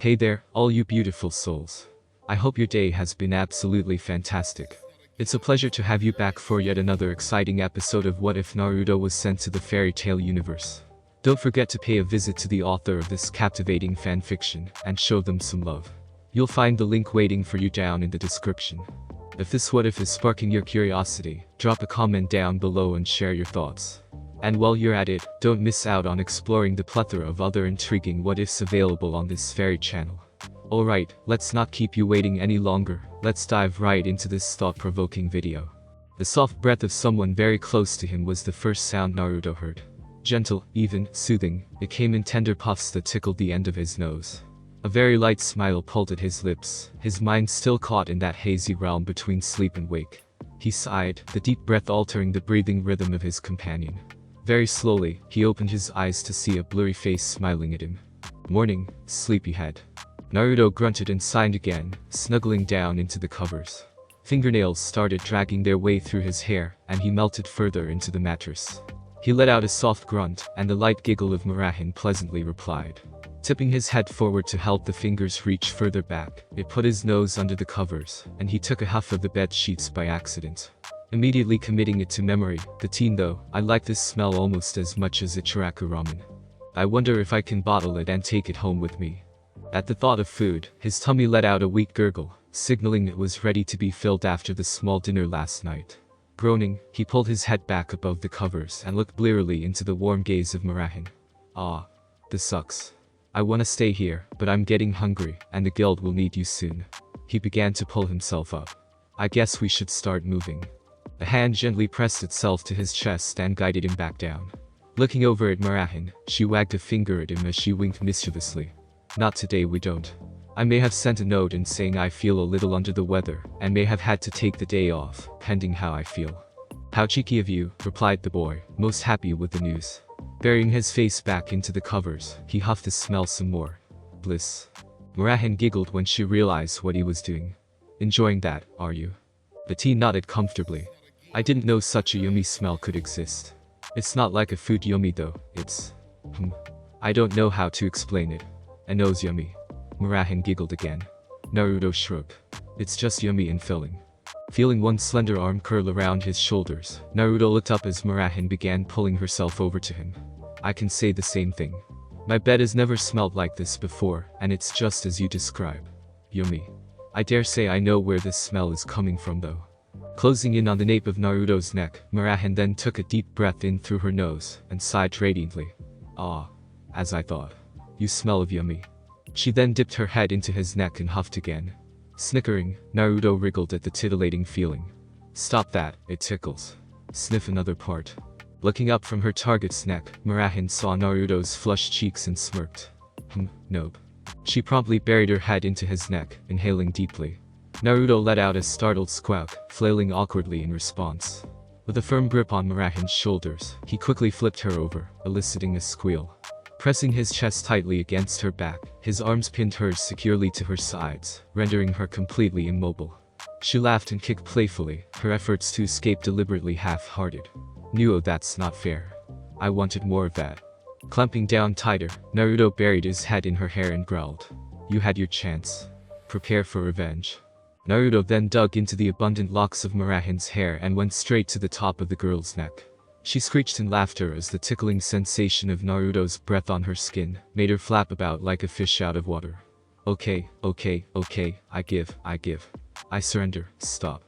Hey there, all you beautiful souls. I hope your day has been absolutely fantastic. It's a pleasure to have you back for yet another exciting episode of What If Naruto Was Sent to the Fairy Tale Universe. Don't forget to pay a visit to the author of this captivating fanfiction and show them some love. You'll find the link waiting for you down in the description. If this what if is sparking your curiosity, drop a comment down below and share your thoughts. And while you're at it, don't miss out on exploring the plethora of other intriguing what ifs available on this fairy channel. Alright, let's not keep you waiting any longer, let's dive right into this thought-provoking video. The soft breath of someone very close to him was the first sound Naruto heard. Gentle, even, soothing, it came in tender puffs that tickled the end of his nose. A very light smile pulled at his lips, his mind still caught in that hazy realm between sleep and wake. He sighed, the deep breath altering the breathing rhythm of his companion. Very slowly, he opened his eyes to see a blurry face smiling at him. Morning, sleepyhead. Naruto grunted and signed again, snuggling down into the covers. Fingernails started dragging their way through his hair, and he melted further into the mattress. He let out a soft grunt, and the light giggle of Murahin pleasantly replied. Tipping his head forward to help the fingers reach further back, it put his nose under the covers, and he took a huff of the bed sheets by accident. Immediately committing it to memory, the teen though, I like this smell almost as much as Ichiraku ramen. I wonder if I can bottle it and take it home with me. At the thought of food, his tummy let out a weak gurgle, signaling it was ready to be filled after the small dinner last night. Groaning, he pulled his head back above the covers and looked blearily into the warm gaze of Murahin. Ah, this sucks. I wanna stay here, but I'm getting hungry, and the guild will need you soon. He began to pull himself up. I guess we should start moving. A hand gently pressed itself to his chest and guided him back down. Looking over at Murahin, she wagged a finger at him as she winked mischievously. Not today we don't. I may have sent a note in saying I feel a little under the weather, and may have had to take the day off, pending how I feel. How cheeky of you, replied the boy, most happy with the news. Burying his face back into the covers, he huffed to smell some more. Bliss. Murahin giggled when she realized what he was doing. Enjoying that, are you? The teen nodded comfortably. I didn't know such a yummy smell could exist. It's not like a food yummy though, it's… I don't know how to explain it. I know's yummy. Murahin giggled again. Naruto shrugged. It's just yummy and filling. Feeling one slender arm curl around his shoulders, Naruto looked up as Murahin began pulling herself over to him. I can say the same thing. My bed has never smelled like this before, and it's just as you describe. Yummy. I dare say I know where this smell is coming from though. Closing in on the nape of Naruto's neck, Murahin then took a deep breath in through her nose, and sighed radiantly. Ah. As I thought. You smell of yummy. She then dipped her head into his neck and huffed again. Snickering, Naruto wriggled at the titillating feeling. Stop that, it tickles. Sniff another part. Looking up from her target's neck, Murahin saw Naruto's flushed cheeks and smirked. Nope. She promptly buried her head into his neck, inhaling deeply. Naruto let out a startled squawk, flailing awkwardly in response. With a firm grip on Murahin's shoulders, he quickly flipped her over, eliciting a squeal. Pressing his chest tightly against her back, his arms pinned hers securely to her sides, rendering her completely immobile. She laughed and kicked playfully, her efforts to escape deliberately half-hearted. No, that's not fair. I wanted more of that. Clamping down tighter, Naruto buried his head in her hair and growled. You had your chance. Prepare for revenge. Naruto then dug into the abundant locks of Murahin's hair and went straight to the top of the girl's neck. She screeched in laughter as the tickling sensation of Naruto's breath on her skin made her flap about like a fish out of water. Okay, I give. I surrender, stop.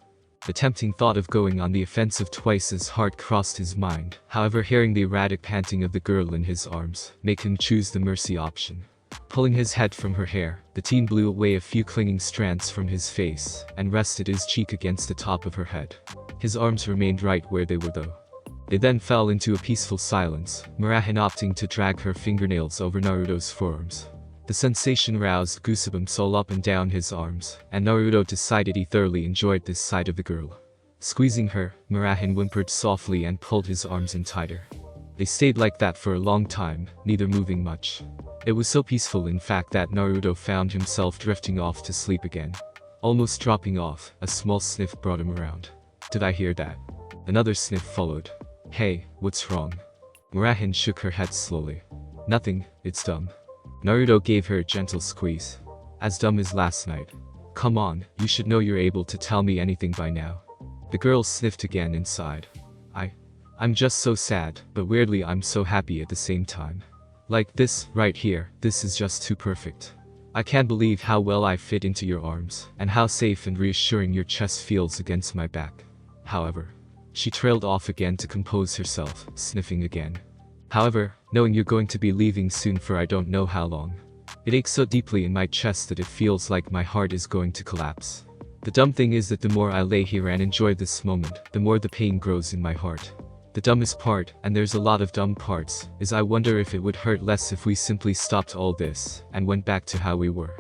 The tempting thought of going on the offensive twice as hard crossed his mind, however hearing the erratic panting of the girl in his arms make him choose the mercy option. Pulling his head from her hair, the teen blew away a few clinging strands from his face and rested his cheek against the top of her head. His arms remained right where they were though. They then fell into a peaceful silence, Murahin opting to drag her fingernails over Naruto's forearms. The sensation roused goosebumps all up and down his arms, and Naruto decided he thoroughly enjoyed this side of the girl. Squeezing her, Murahin whimpered softly and pulled his arms in tighter. They stayed like that for a long time, neither moving much. It was so peaceful in fact that Naruto found himself drifting off to sleep again. Almost dropping off, a small sniff brought him around. Did I hear that? Another sniff followed. Hey, what's wrong? Murahin shook her head slowly. Nothing, it's dumb. Naruto gave her a gentle squeeze. As dumb as last night. Come on, you should know you're able to tell me anything by now. The girl sniffed again and sighed. I'm just so sad, but weirdly I'm so happy at the same time. Like this, right here, this is just too perfect. I can't believe how well I fit into your arms, and how safe and reassuring your chest feels against my back. However, she trailed off again to compose herself, sniffing again. However, knowing you're going to be leaving soon for I don't know how long. It aches so deeply in my chest that it feels like my heart is going to collapse. The dumb thing is that the more I lay here and enjoy this moment, the more the pain grows in my heart. The dumbest part, and there's a lot of dumb parts, is I wonder if it would hurt less if we simply stopped all this, and went back to how we were.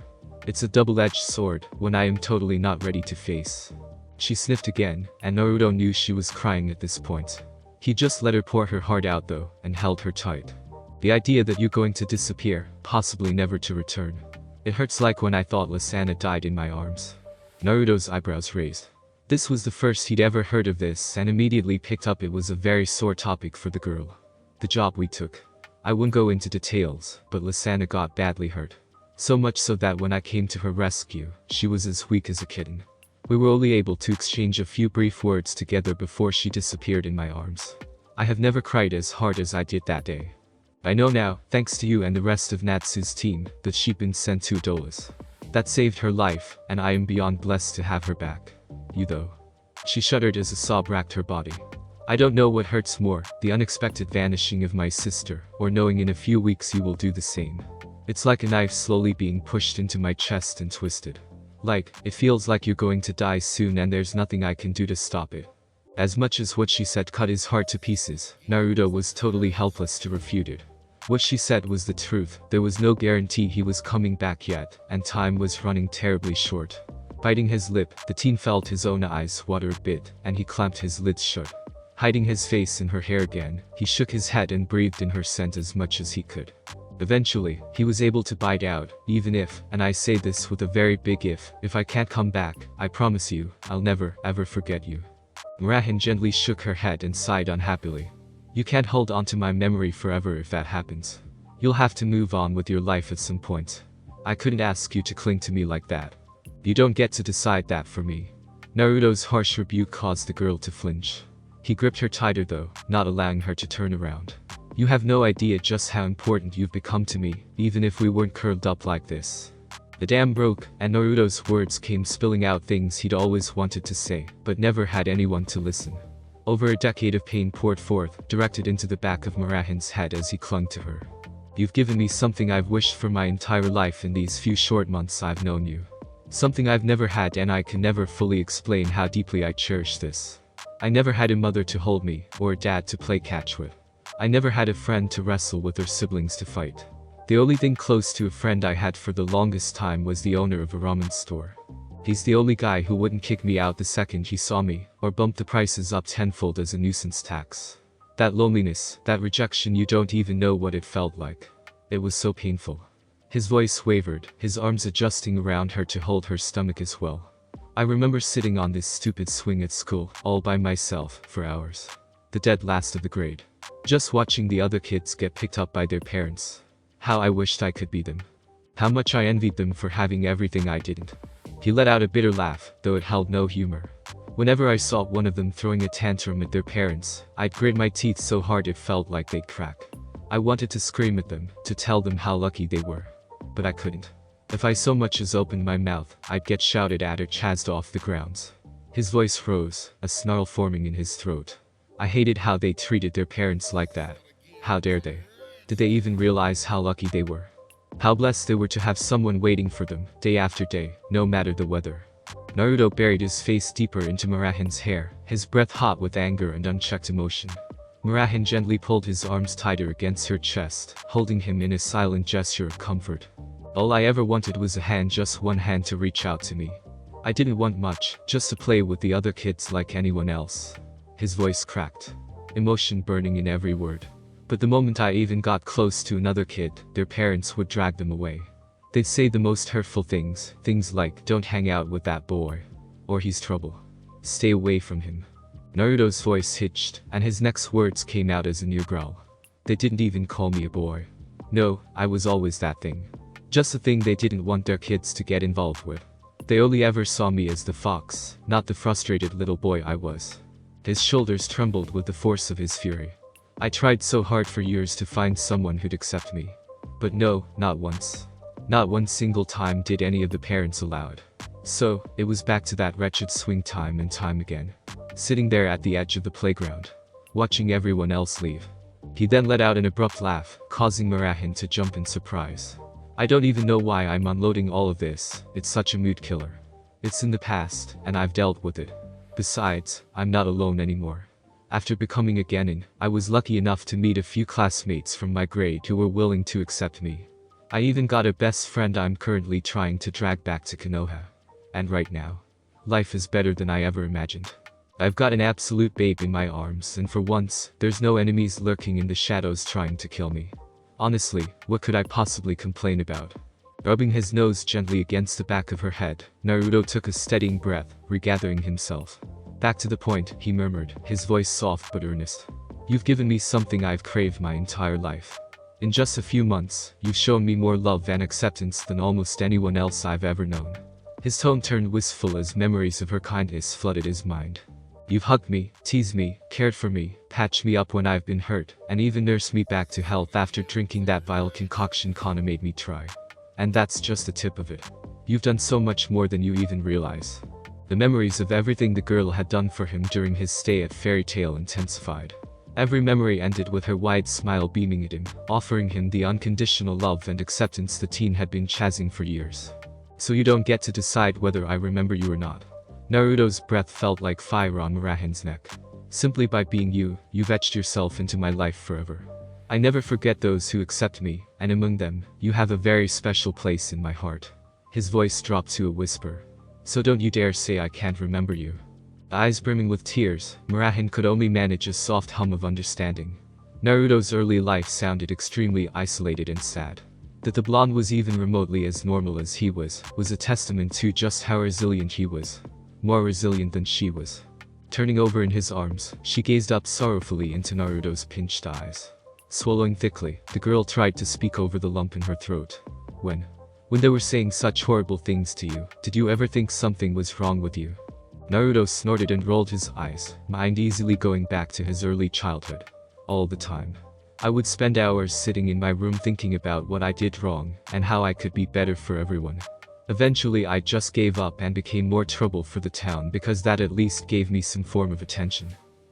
It's a double-edged sword, when I am totally not ready to face. She sniffed again, and Naruto knew she was crying at this point. He just let her pour her heart out though, and held her tight. The idea that you're going to disappear, possibly never to return. It hurts like when I thought Lisana died in my arms. Naruto's eyebrows raised. This was the first he'd ever heard of this and immediately picked up it was a very sore topic for the girl. The job we took. I wouldn't go into details, but Lisana got badly hurt. So much so that when I came to her rescue, she was as weak as a kitten. We were only able to exchange a few brief words together before she disappeared in my arms. I have never cried as hard as I did that day. I know now, thanks to you and the rest of Natsu's team, that she'd been sent to Dolas. That saved her life, and I am beyond blessed to have her back. You though. She shuddered as a sob racked her body. I don't know what hurts more, the unexpected vanishing of my sister, or knowing in a few weeks you will do the same. It's like a knife slowly being pushed into my chest and twisted. Like, it feels like you're going to die soon and there's nothing I can do to stop it. As much as what she said cut his heart to pieces, Naruto was totally helpless to refute it. What she said was the truth, there was no guarantee he was coming back yet, and time was running terribly short. Biting his lip, the teen felt his own eyes water a bit, and he clamped his lids shut. Hiding his face in her hair again, he shook his head and breathed in her scent as much as he could. Eventually, he was able to bite out, even if, and I say this with a very big if I can't come back, I promise you, I'll never, ever forget you. Murahin gently shook her head and sighed unhappily. You can't hold on to my memory forever if that happens. You'll have to move on with your life at some point. I couldn't ask you to cling to me like that. You don't get to decide that for me. Naruto's harsh rebuke caused the girl to flinch. He gripped her tighter though, not allowing her to turn around. You have no idea just how important you've become to me, even if we weren't curled up like this. The dam broke, and Naruto's words came spilling out things he'd always wanted to say, but never had anyone to listen. Over a decade of pain poured forth, directed into the back of Murahin's head as he clung to her. You've given me something I've wished for my entire life in these few short months I've known you. Something I've never had and I can never fully explain how deeply I cherish this. I never had a mother to hold me, or a dad to play catch with. I never had a friend to wrestle with or siblings to fight. The only thing close to a friend I had for the longest time was the owner of a ramen store. He's the only guy who wouldn't kick me out the second he saw me, or bump the prices up tenfold as a nuisance tax. That loneliness, that rejection, you don't even know what it felt like. It was so painful. His voice wavered, his arms adjusting around her to hold her stomach as well. I remember sitting on this stupid swing at school, all by myself, for hours. The dead last of the grade. Just watching the other kids get picked up by their parents. How I wished I could be them. How much I envied them for having everything I didn't. He let out a bitter laugh, though it held no humor. Whenever I saw one of them throwing a tantrum at their parents, I'd grit my teeth so hard it felt like they'd crack. I wanted to scream at them, to tell them how lucky they were. But I couldn't. If I so much as opened my mouth, I'd get shouted at or chased off the grounds. His voice rose, a snarl forming in his throat. I hated how they treated their parents like that. How dare they? Did they even realize how lucky they were? How blessed they were to have someone waiting for them, day after day, no matter the weather. Naruto buried his face deeper into Murahin's hair, his breath hot with anger and unchecked emotion. Murahin gently pulled his arms tighter against her chest, holding him in a silent gesture of comfort. All I ever wanted was a hand, just one hand to reach out to me. I didn't want much, just to play with the other kids like anyone else. His voice cracked, emotion burning in every word. But the moment I even got close to another kid, their parents would drag them away. They'd say the most hurtful things, things like, "Don't hang out with that boy," or "He's trouble. Stay away from him." Naruto's voice hitched, and his next words came out as a near growl. They didn't even call me a boy. No, I was always that thing. Just the thing they didn't want their kids to get involved with. They only ever saw me as the fox, not the frustrated little boy I was. His shoulders trembled with the force of his fury. I tried so hard for years to find someone who'd accept me. But no, not once. Not one single time did any of the parents allow it. So, it was back to that wretched swing time and time again. Sitting there at the edge of the playground, watching everyone else leave. He then let out an abrupt laugh, causing Marahin to jump in surprise. I don't even know why I'm unloading all of this, it's such a mood killer. It's in the past, and I've dealt with it. Besides, I'm not alone anymore. After becoming a genin, I was lucky enough to meet a few classmates from my grade who were willing to accept me. I even got a best friend I'm currently trying to drag back to Konoha. And right now, life is better than I ever imagined. I've got an absolute babe in my arms, and for once, there's no enemies lurking in the shadows trying to kill me. Honestly, what could I possibly complain about? Rubbing his nose gently against the back of her head, Naruto took a steadying breath, regathering himself. Back to the point, he murmured, his voice soft but earnest. You've given me something I've craved my entire life. In just a few months, you've shown me more love and acceptance than almost anyone else I've ever known. His tone turned wistful as memories of her kindness flooded his mind. You've hugged me, teased me, cared for me, patched me up when I've been hurt, and even nursed me back to health after drinking that vile concoction Kana made me try. And that's just the tip of it. You've done so much more than you even realize. The memories of everything the girl had done for him during his stay at Fairy Tail intensified. Every memory ended with her wide smile beaming at him, offering him the unconditional love and acceptance the teen had been chasing for years. So you don't get to decide whether I remember you or not. Naruto's breath felt like fire on Marahin's neck. Simply by being you, you've etched yourself into my life forever. I never forget those who accept me, and among them, you have a very special place in my heart. His voice dropped to a whisper. So don't you dare say I can't remember you. Eyes brimming with tears, Marahin could only manage a soft hum of understanding. Naruto's early life sounded extremely isolated and sad. That the blonde was even remotely as normal as he was a testament to just how resilient he was. More resilient than she was. Turning over in his arms, she gazed up sorrowfully into Naruto's pinched eyes. Swallowing thickly, the girl tried to speak over the lump in her throat. When they were saying such horrible things to you, did you ever think something was wrong with you? Naruto snorted and rolled his eyes, mind easily going back to his early childhood. All the time. I would spend hours sitting in my room thinking about what I did wrong, and how I could be better for everyone. Eventually I just gave up and became more trouble for the town because that at least gave me some form of attention.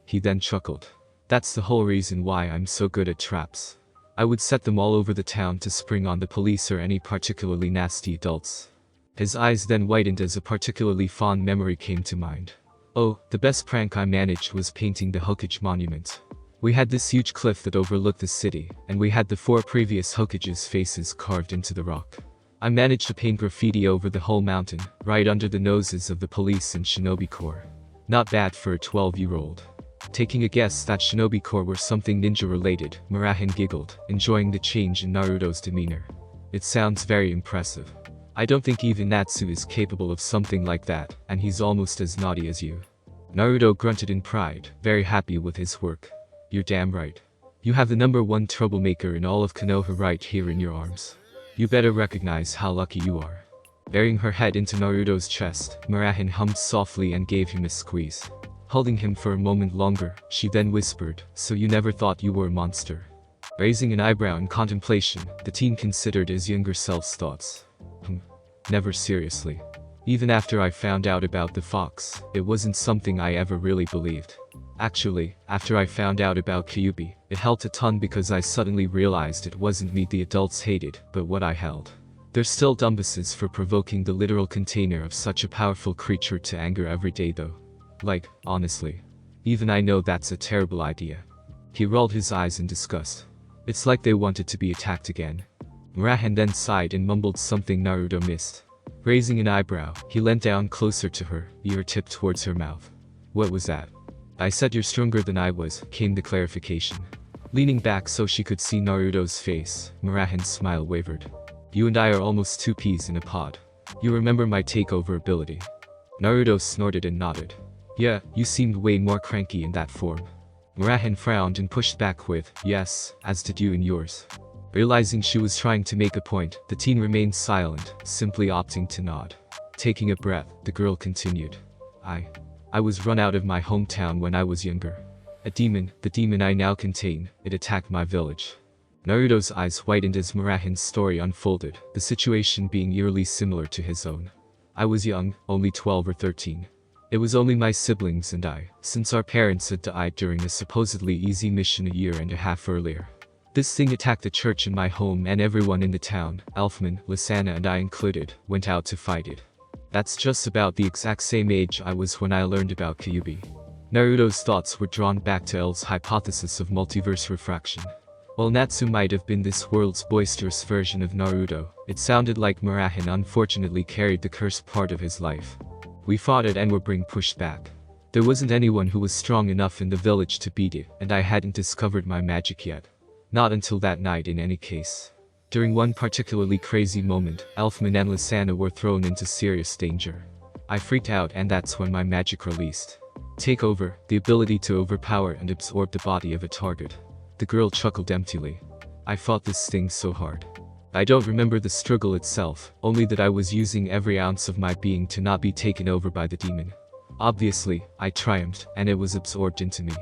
He then chuckled. That's the whole reason why I'm so good at traps. I would set them all over the town to spring on the police or any particularly nasty adults. His eyes then widened as a particularly fond memory came to mind. Oh, the best prank I managed was painting the Hokage monument. We had this huge cliff that overlooked the city, and we had the 4 previous Hokage's faces carved into the rock. I managed to paint graffiti over the whole mountain, right under the noses of the police and Shinobi Corps. Not bad for a 12-year-old. Taking a guess that Shinobi Corps were something ninja-related, Marahin giggled, enjoying the change in Naruto's demeanor. It sounds very impressive. I don't think even Natsu is capable of something like that, and he's almost as naughty as you. Naruto grunted in pride, very happy with his work. You're damn right. You have the #1 troublemaker in all of Konoha right here in your arms. You better recognize how lucky you are. Burying her head into Naruto's chest, Marahin hummed softly and gave him a squeeze. Holding him for a moment longer, she then whispered, so you never thought you were a monster. Raising an eyebrow in contemplation, the teen considered his younger self's thoughts. Never seriously. Even after I found out about the fox, it wasn't something I ever really believed. Actually, after I found out about Kyuubi, it helped a ton because I suddenly realized it wasn't me the adults hated, but what I held. They're still dumbuses for provoking the literal container of such a powerful creature to anger every day though. Like, honestly. Even I know that's a terrible idea. He rolled his eyes in disgust. It's like they wanted to be attacked again. Marahin then sighed and mumbled something Naruto missed. Raising an eyebrow, he leant down closer to her, ear tipped towards her mouth. What was that? I said you're stronger than I was, came the clarification. Leaning back so she could see Naruto's face, Marahin's smile wavered. You and I are almost 2 peas in a pod. You remember my takeover ability. Naruto snorted and nodded. Yeah, you seemed way more cranky in that form. Marahin frowned and pushed back with, yes, as did you in yours. Realizing she was trying to make a point, the teen remained silent, simply opting to nod. Taking a breath, the girl continued. I was run out of my hometown when I was younger. A demon, the demon I now contain, it attacked my village. Naruto's eyes whitened as Murahen's story unfolded, the situation being eerily similar to his own. I was young, only 12 or 13. It was only my siblings and I, since our parents had died during a supposedly easy mission a year and a half earlier. This thing attacked the church in my home and everyone in the town, Elfman, Lysana and I included, went out to fight it. That's just about the exact same age I was when I learned about Kyuubi. Naruto's thoughts were drawn back to L's hypothesis of multiverse refraction. While Natsu might have been this world's boisterous version of Naruto, it sounded like Murahen unfortunately carried the cursed part of his life. We fought it and were being pushed back. There wasn't anyone who was strong enough in the village to beat it, and I hadn't discovered my magic yet. Not until that night in any case. During one particularly crazy moment, Elfman and Lysana were thrown into serious danger. I freaked out and that's when my magic released. Take over, the ability to overpower and absorb the body of a target. The girl chuckled emptily. I fought this thing so hard. I don't remember the struggle itself, only that I was using every ounce of my being to not be taken over by the demon. Obviously, I triumphed, and it was absorbed into me.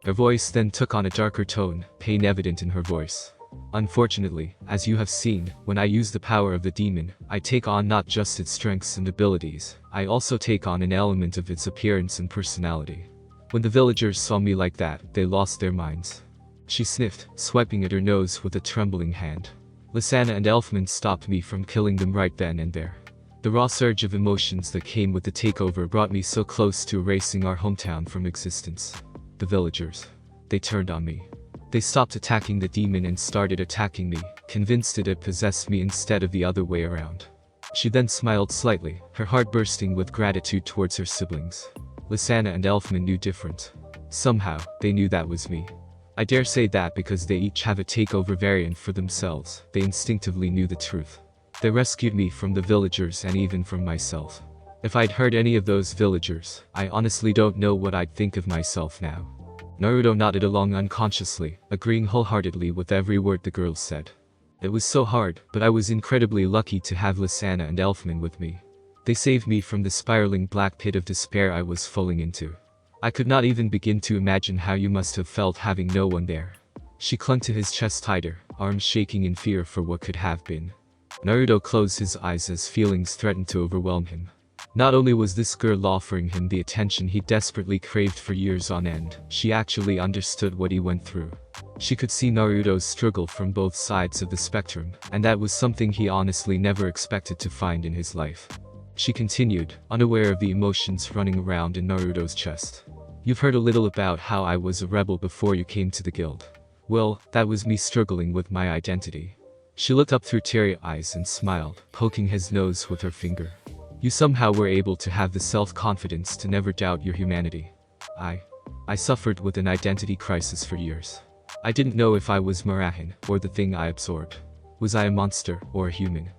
Her voice then took on a darker tone, pain evident in her voice. Unfortunately, as you have seen, when I use the power of the demon, I take on not just its strengths and abilities, I also take on an element of its appearance and personality. When the villagers saw me like that, they lost their minds. She sniffed, swiping at her nose with a trembling hand. Lysana and Elfman stopped me from killing them right then and there. The raw surge of emotions that came with the takeover brought me so close to erasing our hometown from existence. The villagers. They turned on me. They stopped attacking the demon and started attacking me, convinced it had possessed me instead of the other way around. She then smiled slightly, her heart bursting with gratitude towards her siblings. Lysana and Elfman knew different. Somehow, they knew that was me. I dare say that because they each have a takeover variant for themselves, they instinctively knew the truth. They rescued me from the villagers and even from myself. If I'd hurt any of those villagers, I honestly don't know what I'd think of myself now. Naruto nodded along unconsciously, agreeing wholeheartedly with every word the girl said. It was so hard, but I was incredibly lucky to have Lysana and Elfman with me. They saved me from the spiraling black pit of despair I was falling into. I could not even begin to imagine how you must have felt having no one there. She clung to his chest tighter, arms shaking in fear for what could have been. Naruto closed his eyes as feelings threatened to overwhelm him. Not only was this girl offering him the attention he desperately craved for years on end, she actually understood what he went through. She could see Naruto's struggle from both sides of the spectrum, and that was something he honestly never expected to find in his life. She continued, unaware of the emotions running around in Naruto's chest. You've heard a little about how I was a rebel before you came to the guild. Well, that was me struggling with my identity. She looked up through teary eyes and smiled, poking his nose with her finger. You somehow were able to have the self-confidence to never doubt your humanity. I suffered with an identity crisis for years. I didn't know if I was Murahen, or the thing I absorbed. Was I a monster, or a human?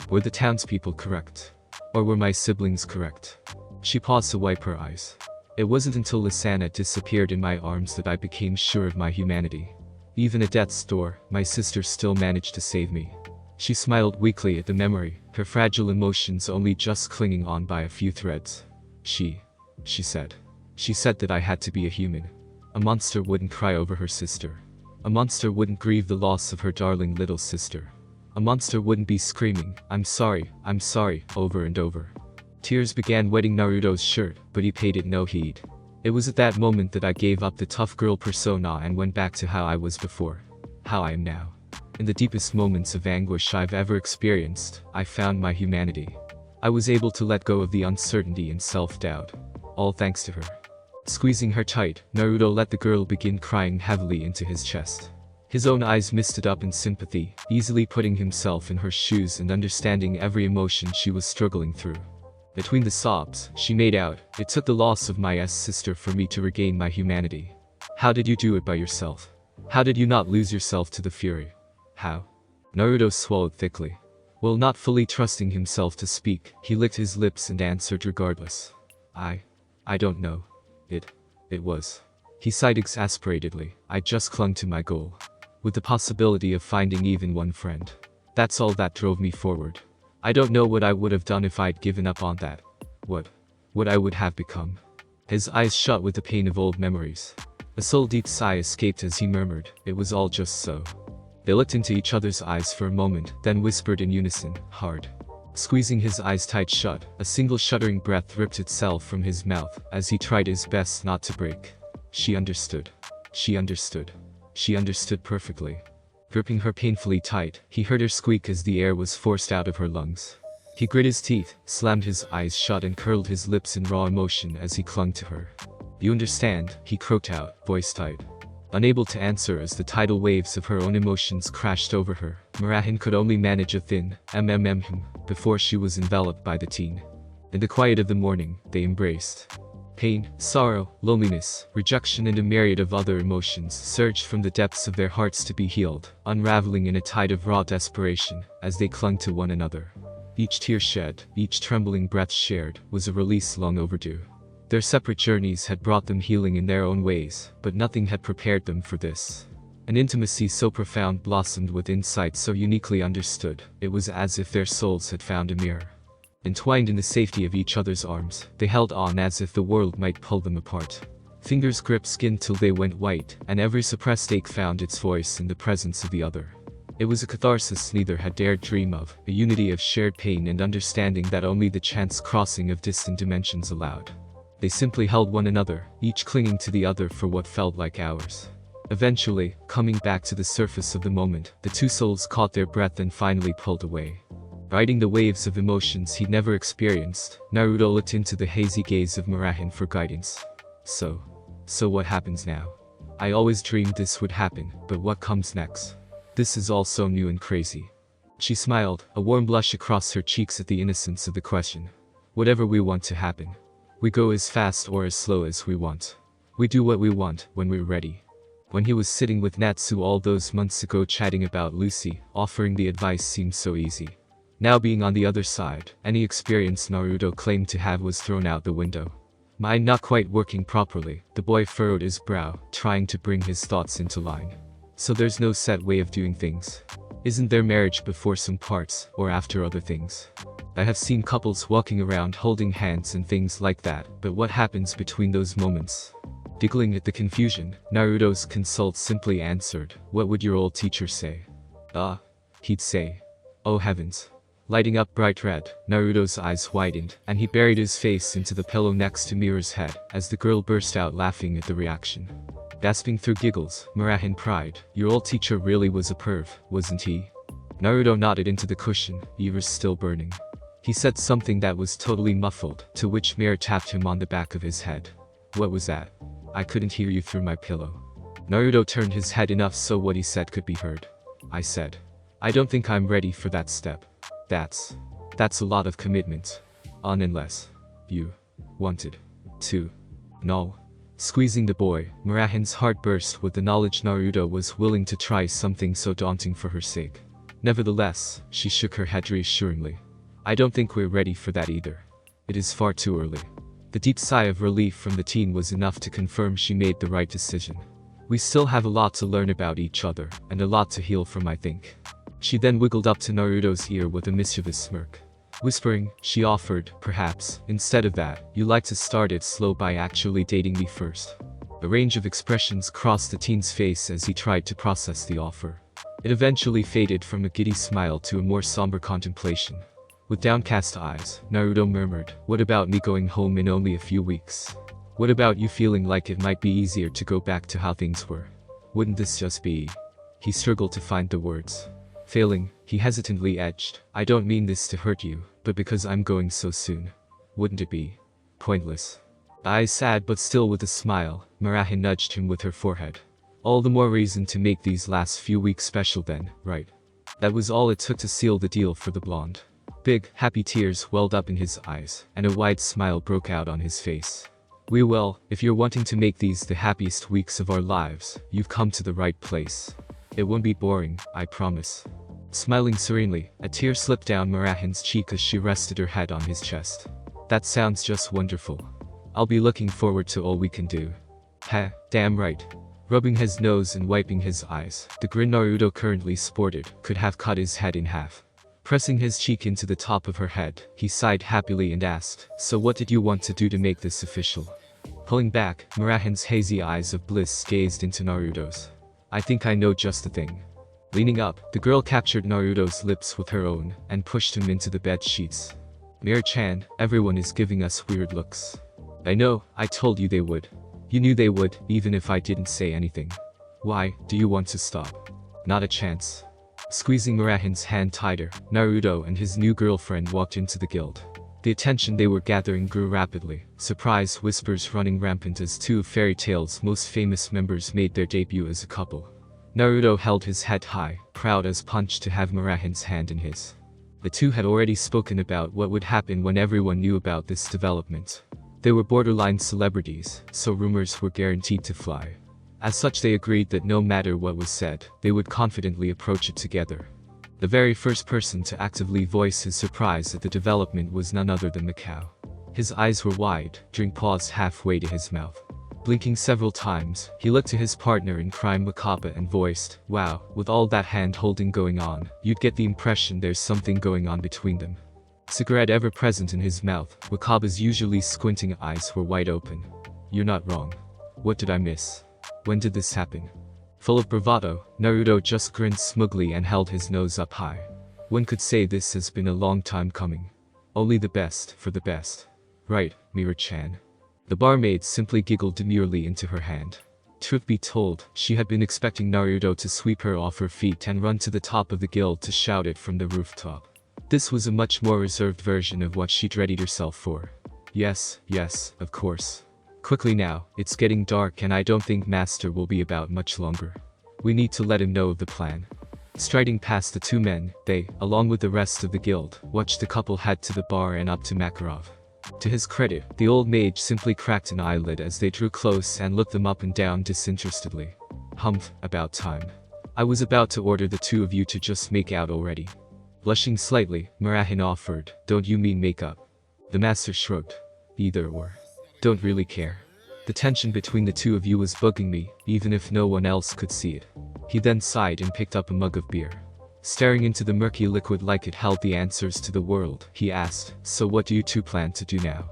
Were the townspeople correct? Or were my siblings correct? She paused to wipe her eyes. It wasn't until Lysana disappeared in my arms that I became sure of my humanity. Even at death's door, my sister still managed to save me. She smiled weakly at the memory, her fragile emotions only just clinging on by a few threads. She said. She said that I had to be a human. A monster wouldn't cry over her sister. A monster wouldn't grieve the loss of her darling little sister. A monster wouldn't be screaming, I'm sorry, over and over. Tears began wetting Naruto's shirt, but he paid it no heed. It was at that moment that I gave up the tough girl persona and went back to how I was before. How I am now. In the deepest moments of anguish I've ever experienced, I found my humanity. I was able to let go of the uncertainty and self-doubt. All thanks to her. Squeezing her tight, Naruto let the girl begin crying heavily into his chest. His own eyes misted up in sympathy, easily putting himself in her shoes and understanding every emotion she was struggling through. Between the sobs, she made out, it took the loss of my sister for me to regain my humanity. How did you do it by yourself? How did you not lose yourself to the fury? How? Naruto swallowed thickly. While not fully trusting himself to speak, he licked his lips and answered regardless. I don't know. It was. He sighed exasperatedly, I just clung to my goal. with the possibility of finding even one friend. That's all that drove me forward. I don't know what I would have done if I'd given up on that. What I would have become. His eyes shut with the pain of old memories. A soul-deep sigh escaped as he murmured, "It was all just so." They looked into each other's eyes for a moment, then whispered in unison, "Hard." Squeezing his eyes tight shut, a single shuddering breath ripped itself from his mouth as he tried his best not to break. She understood. She understood. She understood perfectly. Gripping her painfully tight, he heard her squeak as the air was forced out of her lungs. He grit his teeth, slammed his eyes shut and curled his lips in raw emotion as he clung to her. "You understand," he croaked out, voice tight. Unable to answer as the tidal waves of her own emotions crashed over her, Marahin could only manage a thin before she was enveloped by the teen. In the quiet of the morning, they embraced. Pain, sorrow, loneliness, rejection and a myriad of other emotions surged from the depths of their hearts to be healed, unraveling in a tide of raw desperation as they clung to one another. Each tear shed, each trembling breath shared, was a release long overdue. Their separate journeys had brought them healing in their own ways, but nothing had prepared them for this. An intimacy so profound blossomed with insight so uniquely understood, it was as if their souls had found a mirror. Entwined in the safety of each other's arms, they held on as if the world might pull them apart. Fingers gripped skin till they went white, and every suppressed ache found its voice in the presence of the other. It was a catharsis neither had dared dream of, a unity of shared pain and understanding that only the chance crossing of distant dimensions allowed. They simply held one another, each clinging to the other for what felt like hours. Eventually, coming back to the surface of the moment, the two souls caught their breath and finally pulled away. Riding the waves of emotions he'd never experienced, Naruto looked into the hazy gaze of Marahin for guidance. So what happens now? I always dreamed this would happen, but what comes next? This is all so new and crazy. She smiled, a warm blush across her cheeks at the innocence of the question. Whatever we want to happen. We go as fast or as slow as we want. We do what we want, when we're ready. When he was sitting with Natsu all those months ago chatting about Lucy, offering the advice seemed so easy. Now being on the other side, any experience Naruto claimed to have was thrown out the window. Mind not quite working properly, the boy furrowed his brow, trying to bring his thoughts into line. So there's no set way of doing things. Isn't there marriage before some parts, or after other things? I have seen couples walking around holding hands and things like that, but what happens between those moments? Giggling at the confusion, Naruto's consult simply answered, "What would your old teacher say?" He'd say. Oh heavens. Lighting up bright red, Naruto's eyes widened, and he buried his face into the pillow next to Mira's head, as the girl burst out laughing at the reaction. Gasping through giggles, Marahin cried, "Your old teacher really was a perv, wasn't he?" Naruto nodded into the cushion, ears still burning. He said something that was totally muffled, to which Mira tapped him on the back of his head. "What was that? I couldn't hear you through my pillow." Naruto turned his head enough so what he said could be heard. "I said, I don't think I'm ready for that step. That's a lot of commitment. Unless you wanted to." No. Squeezing the boy, Marahin's heart burst with the knowledge Naruto was willing to try something so daunting for her sake. Nevertheless, she shook her head reassuringly. "I don't think we're ready for that either. It is far too early." The deep sigh of relief from the teen was enough to confirm she made the right decision. "We still have a lot to learn about each other, and a lot to heal from, I think." She then wiggled up to Naruto's ear with a mischievous smirk. Whispering, she offered, "Perhaps, instead of that, you like to start it slow by actually dating me first." A range of expressions crossed the teen's face as he tried to process the offer. It eventually faded from a giddy smile to a more somber contemplation. With downcast eyes, Naruto murmured, "What about me going home in only a few weeks? What about you feeling like it might be easier to go back to how things were? Wouldn't this just be..." He struggled to find the words. Failing, he hesitantly edged, "I don't mean this to hurt you, but because I'm going so soon. Wouldn't it be pointless?" Eyes sad but still with a smile, Marahin nudged him with her forehead. "All the more reason to make these last few weeks special then, right?" That was all it took to seal the deal for the blonde. Big, happy tears welled up in his eyes, and a wide smile broke out on his face. "We will, if you're wanting to make these the happiest weeks of our lives, you've come to the right place. It won't be boring, I promise." Smiling serenely, a tear slipped down Marahin's cheek as she rested her head on his chest. "That sounds just wonderful. I'll be looking forward to all we can do." "Heh, damn right. Rubbing his nose and wiping his eyes, the grin Naruto currently sported could have cut his head in half. Pressing his cheek into the top of her head, he sighed happily and asked, "So what did you want to do to make this official?" Pulling back, Murahen's hazy eyes of bliss gazed into Naruto's. "I think I know just the thing." Leaning up, the girl captured Naruto's lips with her own and pushed him into the bed sheets. "Mira-chan, everyone is giving us weird looks." "I know, I told you they would. You knew they would, even if I didn't say anything. Why, do you want to stop?" "Not a chance." Squeezing Murahen's hand tighter, Naruto and his new girlfriend walked into the guild. The attention they were gathering grew rapidly, surprise whispers running rampant as two of Fairy Tail's most famous members made their debut as a couple. Naruto held his head high, proud as punch to have Murahen's hand in his. The two had already spoken about what would happen when everyone knew about this development. They were borderline celebrities, so rumors were guaranteed to fly. As such, they agreed that no matter what was said, they would confidently approach it together. The very first person to actively voice his surprise at the development was none other than Mikao. His eyes were wide, drink paused halfway to his mouth. Blinking several times, he looked to his partner in crime Wakaba and voiced, "Wow, with all that hand-holding going on, you'd get the impression there's something going on between them." Cigarette ever present in his mouth, Wakaba's usually squinting eyes were wide open. "You're not wrong. What did I miss? When did this happen?" Full of bravado, Naruto just grinned smugly and held his nose up high. "One could say this has been a long time coming. Only the best for the best. Right, Mira-chan?" The barmaid simply giggled demurely into her hand. Truth be told, she had been expecting Naruto to sweep her off her feet and run to the top of the guild to shout it from the rooftop. This was a much more reserved version of what she'd readied herself for. Yes, of course. Quickly now, it's getting dark and I don't think Master will be about much longer. We need to let him know of the plan. Striding past the two men, they, along with the rest of the guild, watched the couple head to the bar and up to Makarov. To his credit, the old mage simply cracked an eyelid as they drew close and looked them up and down disinterestedly. Humph, about time. I was about to order the two of you to just make out already. Blushing slightly, Murahen offered, "Don't you mean make up?" The master shrugged. "Either or. Don't really care. The tension between the two of you was bugging me, even if no one else could see it." He then sighed and picked up a mug of beer. Staring into the murky liquid like it held the answers to the world, he asked, "So what do you two plan to do now?"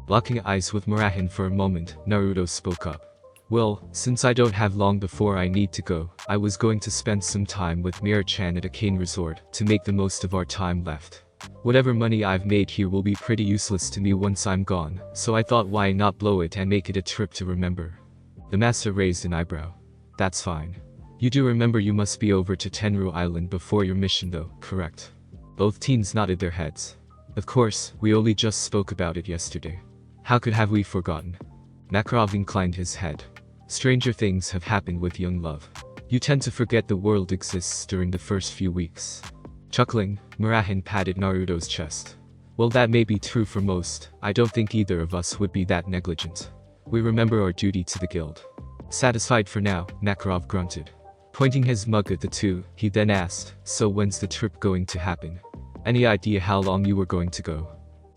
Locking eyes with Murahen for a moment, Naruto spoke up. "Well, since I don't have long before I need to go, I was going to spend some time with Mira-chan at a cane resort to make the most of our time left. Whatever money I've made here will be pretty useless to me once I'm gone, so I thought why not blow it and make it a trip to remember." The master raised an eyebrow. "That's fine. You do remember you must be over to Tenru Island before your mission though, correct?" Both teens nodded their heads. "Of course, we only just spoke about it yesterday. How could have we forgotten?" Makarov inclined his head. "Stranger things have happened with young love. You tend to forget the world exists during the first few weeks." Chuckling, Murahen patted Naruto's chest. "Well, that may be true for most. I don't think either of us would be that negligent. We remember our duty to the guild." Satisfied for now, Makarov grunted. Pointing his mug at the two, he then asked, "So when's the trip going to happen? Any idea how long you were going to go?"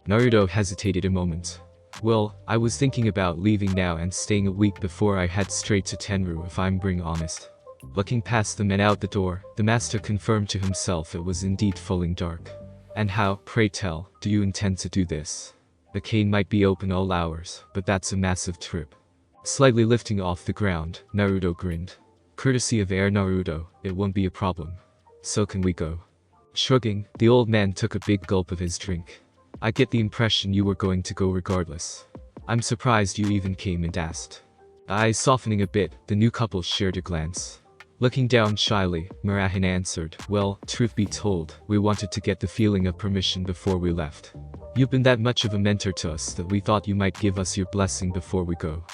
Naruto hesitated a moment. "Well, I was thinking about leaving now and staying a week before I head straight to Tenru if I'm being honest." Looking past them and out the door, the master confirmed to himself it was indeed falling dark. "And how, pray tell, do you intend to do this? The cane might be open all hours, but that's a massive trip." Slightly lifting off the ground, Naruto grinned. "Courtesy of Air Naruto, it won't be a problem. So can we go?" Shrugging, the old man took a big gulp of his drink. "I get the impression you were going to go regardless. I'm surprised you even came and asked." Eyes softening a bit, the new couple shared a glance. Looking down shyly, Murahen answered, "Well, truth be told, we wanted to get the feeling of permission before we left. You've been that much of a mentor to us that we thought you might give us your blessing before we go."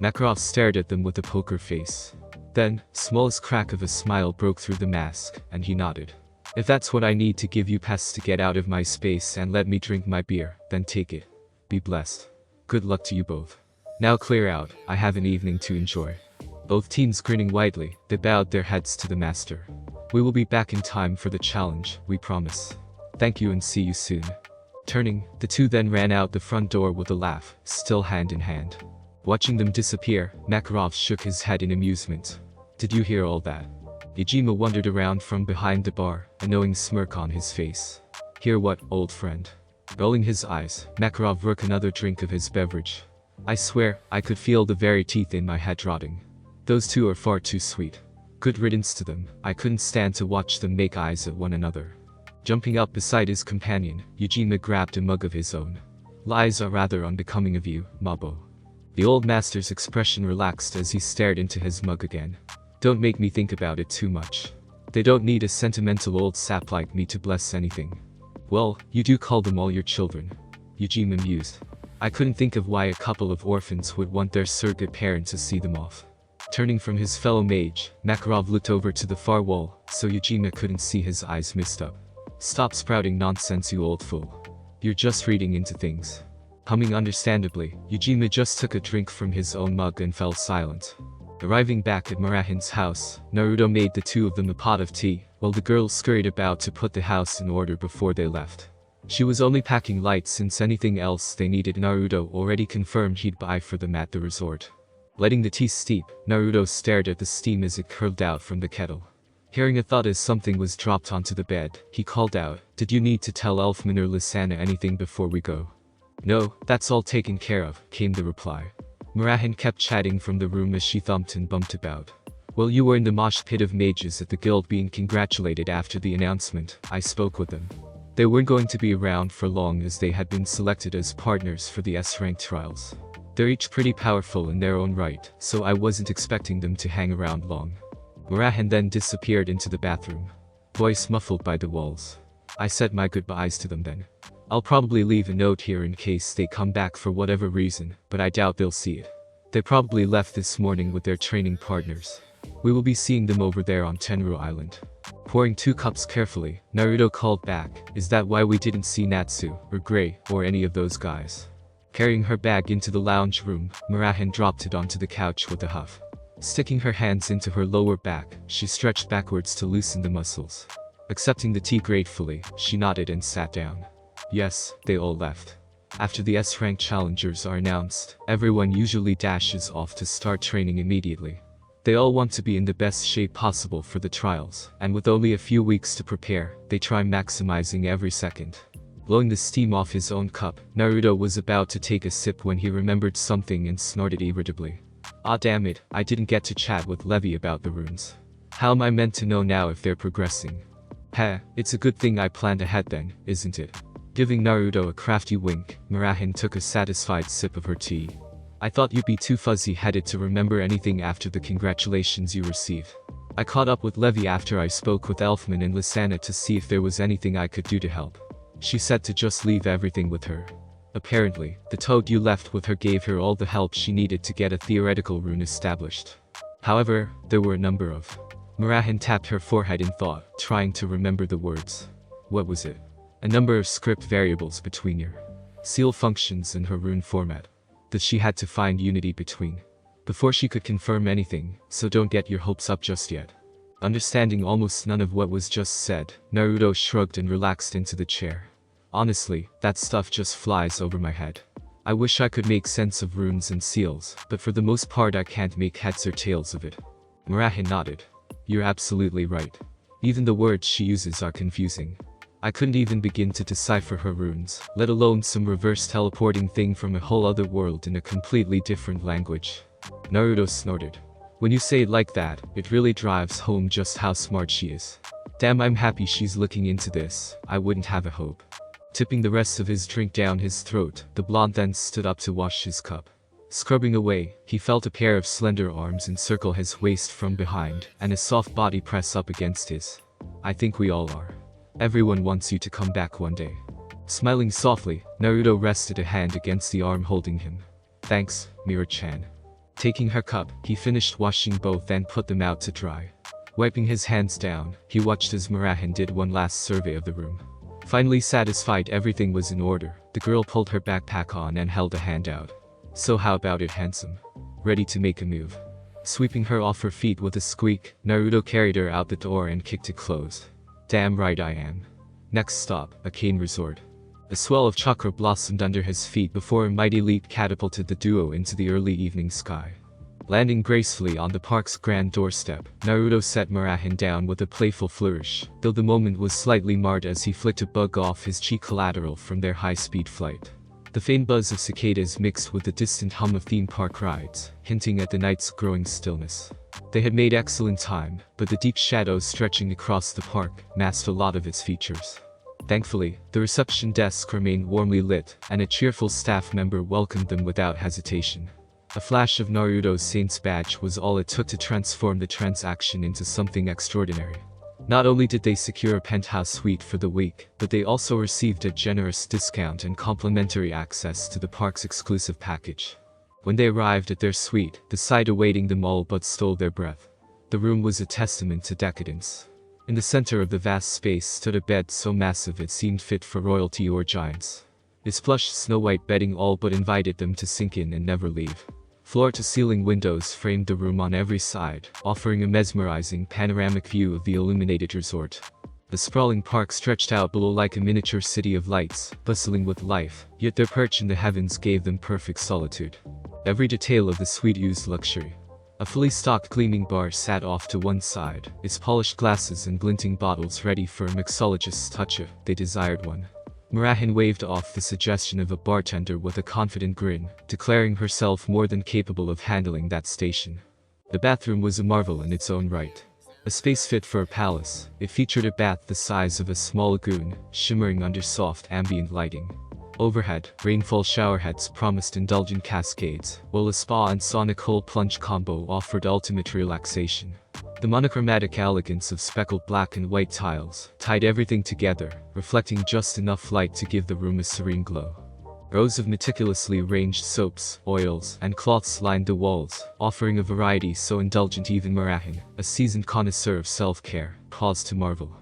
Makarov stared at them with a poker face. Then, smallest crack of a smile broke through the mask, and he nodded. "If that's what I need to give you pass to get out of my space and let me drink my beer, then take it. Be blessed. Good luck to you both. Now clear out, I have an evening to enjoy." Both teens grinning widely, they bowed their heads to the master. "We will be back in time for the challenge, we promise. Thank you and see you soon." Turning, the two then ran out the front door with a laugh, still hand in hand. Watching them disappear, Makarov shook his head in amusement. Did you hear all that? Yajima wandered around from behind the bar, a knowing smirk on his face. Hear what, old friend? Rolling his eyes, Makarov took another drink of his beverage. I swear, I could feel the very teeth in my head rotting. Those two are far too sweet. Good riddance to them. I couldn't stand to watch them make eyes at one another. Jumping up beside his companion, Yajima grabbed a mug of his own. Lies are rather unbecoming of you, Mabo. The old master's expression relaxed as he stared into his mug again. Don't make me think about it too much. They don't need a sentimental old sap like me to bless anything. Well, you do call them all your children. Yajima mused. I couldn't think of why a couple of orphans would want their surrogate parent to see them off. Turning from his fellow mage, Makarov looked over to the far wall, so Yajima couldn't see his eyes mist up. Stop sprouting nonsense, you old fool. You're just reading into things. Humming understandably, Yajima just took a drink from his own mug and fell silent. Arriving back at Murahen's house, Naruto made the two of them a pot of tea, while the girls scurried about to put the house in order before they left. She was only packing light since anything else they needed Naruto already confirmed he'd buy for them at the resort. Letting the tea steep, Naruto stared at the steam as it curled out from the kettle. Hearing a thud as something was dropped onto the bed, he called out, "Did you need to tell Elfman or Lysana anything before we go?" "No, that's all taken care of," came the reply. Murahen kept chatting from the room as she thumped and bumped about. "Well, you were in the mosh pit of mages at the guild being congratulated after the announcement. I spoke with them. They weren't going to be around for long as they had been selected as partners for the S-rank trials. They're each pretty powerful in their own right, so I wasn't expecting them to hang around long." Murahen then disappeared into the bathroom. Voice muffled by the walls. "I said my goodbyes to them then. I'll probably leave a note here in case they come back for whatever reason, but I doubt they'll see it. They probably left this morning with their training partners. We will be seeing them over there on Tenru Island." Pouring 2 cups carefully, Naruto called back, "Is that why we didn't see Natsu, or Gray, or any of those guys?" Carrying her bag into the lounge room, Murahen dropped it onto the couch with a huff. Sticking her hands into her lower back, she stretched backwards to loosen the muscles. Accepting the tea gratefully, she nodded and sat down. Yes, they all left. After the S-rank challengers are announced, everyone usually dashes off to start training immediately. They all want to be in the best shape possible for the trials, and with only a few weeks to prepare, they try maximizing every second. Blowing the steam off his own cup, Naruto was about to take a sip when he remembered something and snorted irritably. Ah, damn it, I didn't get to chat with Levi about the runes. How am I meant to know now if they're progressing? Heh, it's a good thing I planned ahead then, isn't it? Giving Naruto a crafty wink, Murahen took a satisfied sip of her tea. I thought you'd be too fuzzy-headed to remember anything after the congratulations you received. I caught up with Levi after I spoke with Elfman and Lysana to see if there was anything I could do to help. She said to just leave everything with her. Apparently, the toad you left with her gave her all the help she needed to get a theoretical rune established. However, there were a number of... Murahen tapped her forehead in thought, trying to remember the words. What was it? A number of script variables between your seal functions and her rune format that she had to find unity between before she could confirm anything, so don't get your hopes up just yet. Understanding almost none of what was just said, Naruto shrugged and relaxed into the chair. Honestly, that stuff just flies over my head. I wish I could make sense of runes and seals, but for the most part I can't make heads or tails of it. Murahen nodded. You're absolutely right. Even the words she uses are confusing. I couldn't even begin to decipher her runes, let alone some reverse teleporting thing from a whole other world in a completely different language. Naruto snorted. When you say it like that, it really drives home just how smart she is. Damn, I'm happy she's looking into this. I wouldn't have a hope. Tipping the rest of his drink down his throat, the blonde then stood up to wash his cup. Scrubbing away, he felt a pair of slender arms encircle his waist from behind, and a soft body press up against his. I think we all are. Everyone wants you to come back one day. Smiling softly, Naruto rested a hand against the arm holding him. Thanks, Mira-chan. Taking her cup, he finished washing both and put them out to dry. Wiping his hands down, he watched as Murahen did one last survey of the room. Finally satisfied everything was in order, the girl pulled her backpack on and held a hand out. So how about it, handsome? Ready to make a move? Sweeping her off her feet with a squeak, Naruto carried her out the door and kicked it closed. Damn right I am. Next stop, a cane resort. A swell of chakra blossomed under his feet before a mighty leap catapulted the duo into the early evening sky. Landing gracefully on the park's grand doorstep, Naruto set Murahin down with a playful flourish, though the moment was slightly marred as he flicked a bug off his cheek collateral from their high-speed flight. The faint buzz of cicadas mixed with the distant hum of theme park rides, hinting at the night's growing stillness. They had made excellent time, but the deep shadows stretching across the park masked a lot of its features. Thankfully, the reception desk remained warmly lit, and a cheerful staff member welcomed them without hesitation. A flash of Naruto's Saint's badge was all it took to transform the transaction into something extraordinary. Not only did they secure a penthouse suite for the week, but they also received a generous discount and complimentary access to the park's exclusive package. When they arrived at their suite, the sight awaiting them all but stole their breath. The room was a testament to decadence. In the center of the vast space stood a bed so massive it seemed fit for royalty or giants. Its plush snow-white bedding all but invited them to sink in and never leave. Floor-to-ceiling windows framed the room on every side, offering a mesmerizing panoramic view of the illuminated resort. The sprawling park stretched out below like a miniature city of lights, bustling with life, yet their perch in the heavens gave them perfect solitude. Every detail of the suite used luxury. A fully stocked gleaming bar sat off to one side, its polished glasses and glinting bottles ready for a mixologist's touch if they desired one. Murahin waved off the suggestion of a bartender with a confident grin, declaring herself more than capable of handling that station. The bathroom was a marvel in its own right. A space fit for a palace, it featured a bath the size of a small lagoon, shimmering under soft ambient lighting. Overhead, rainfall showerheads promised indulgent cascades, while a spa and sauna cold plunge combo offered ultimate relaxation. The monochromatic elegance of speckled black and white tiles tied everything together, reflecting just enough light to give the room a serene glow. Rows of meticulously arranged soaps, oils, and cloths lined the walls, offering a variety so indulgent even Murahin, a seasoned connoisseur of self-care, paused to marvel.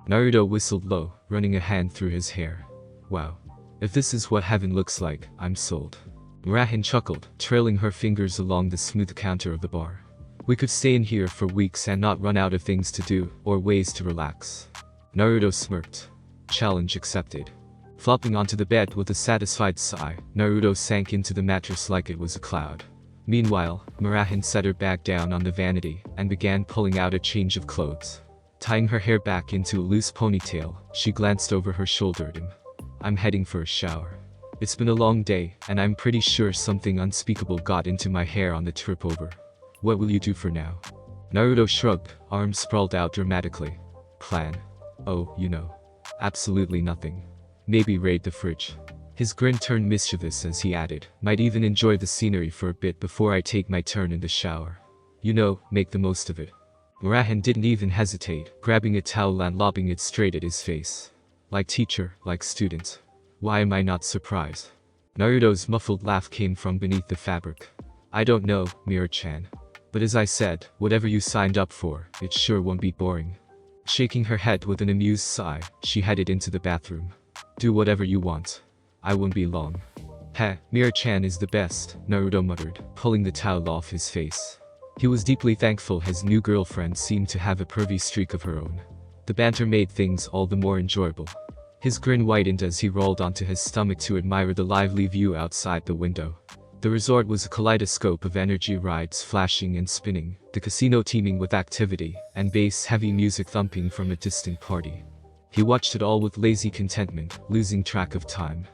Naruto whistled low, running a hand through his hair. Wow. If this is what heaven looks like, I'm sold. Murahin chuckled, trailing her fingers along the smooth counter of the bar. We could stay in here for weeks and not run out of things to do, or ways to relax. Naruto smirked. Challenge accepted. Flopping onto the bed with a satisfied sigh, Naruto sank into the mattress like it was a cloud. Meanwhile, Murahin set her bag down on the vanity, and began pulling out a change of clothes. Tying her hair back into a loose ponytail, she glanced over her shoulder at him. I'm heading for a shower. It's been a long day, and I'm pretty sure something unspeakable got into my hair on the trip over. What will you do for now? Naruto shrugged, arms sprawled out dramatically. Plan? Oh, you know. Absolutely nothing. Maybe raid the fridge. His grin turned mischievous as he added, might even enjoy the scenery for a bit before I take my turn in the shower. You know, make the most of it. Murahin didn't even hesitate, grabbing a towel and lobbing it straight at his face. Like teacher, like student. Why am I not surprised? Naruto's muffled laugh came from beneath the fabric. I don't know, Mira-chan. But as I said, whatever you signed up for, it sure won't be boring. Shaking her head with an amused sigh, she headed into the bathroom. Do whatever you want. I won't be long. Heh, Mira-chan is the best, Naruto muttered, pulling the towel off his face. He was deeply thankful his new girlfriend seemed to have a pervy streak of her own. The banter made things all the more enjoyable. His grin widened as he rolled onto his stomach to admire the lively view outside the window. The resort was a kaleidoscope of energy rides flashing and spinning, the casino teeming with activity, and bass-heavy music thumping from a distant party. He watched it all with lazy contentment, losing track of time.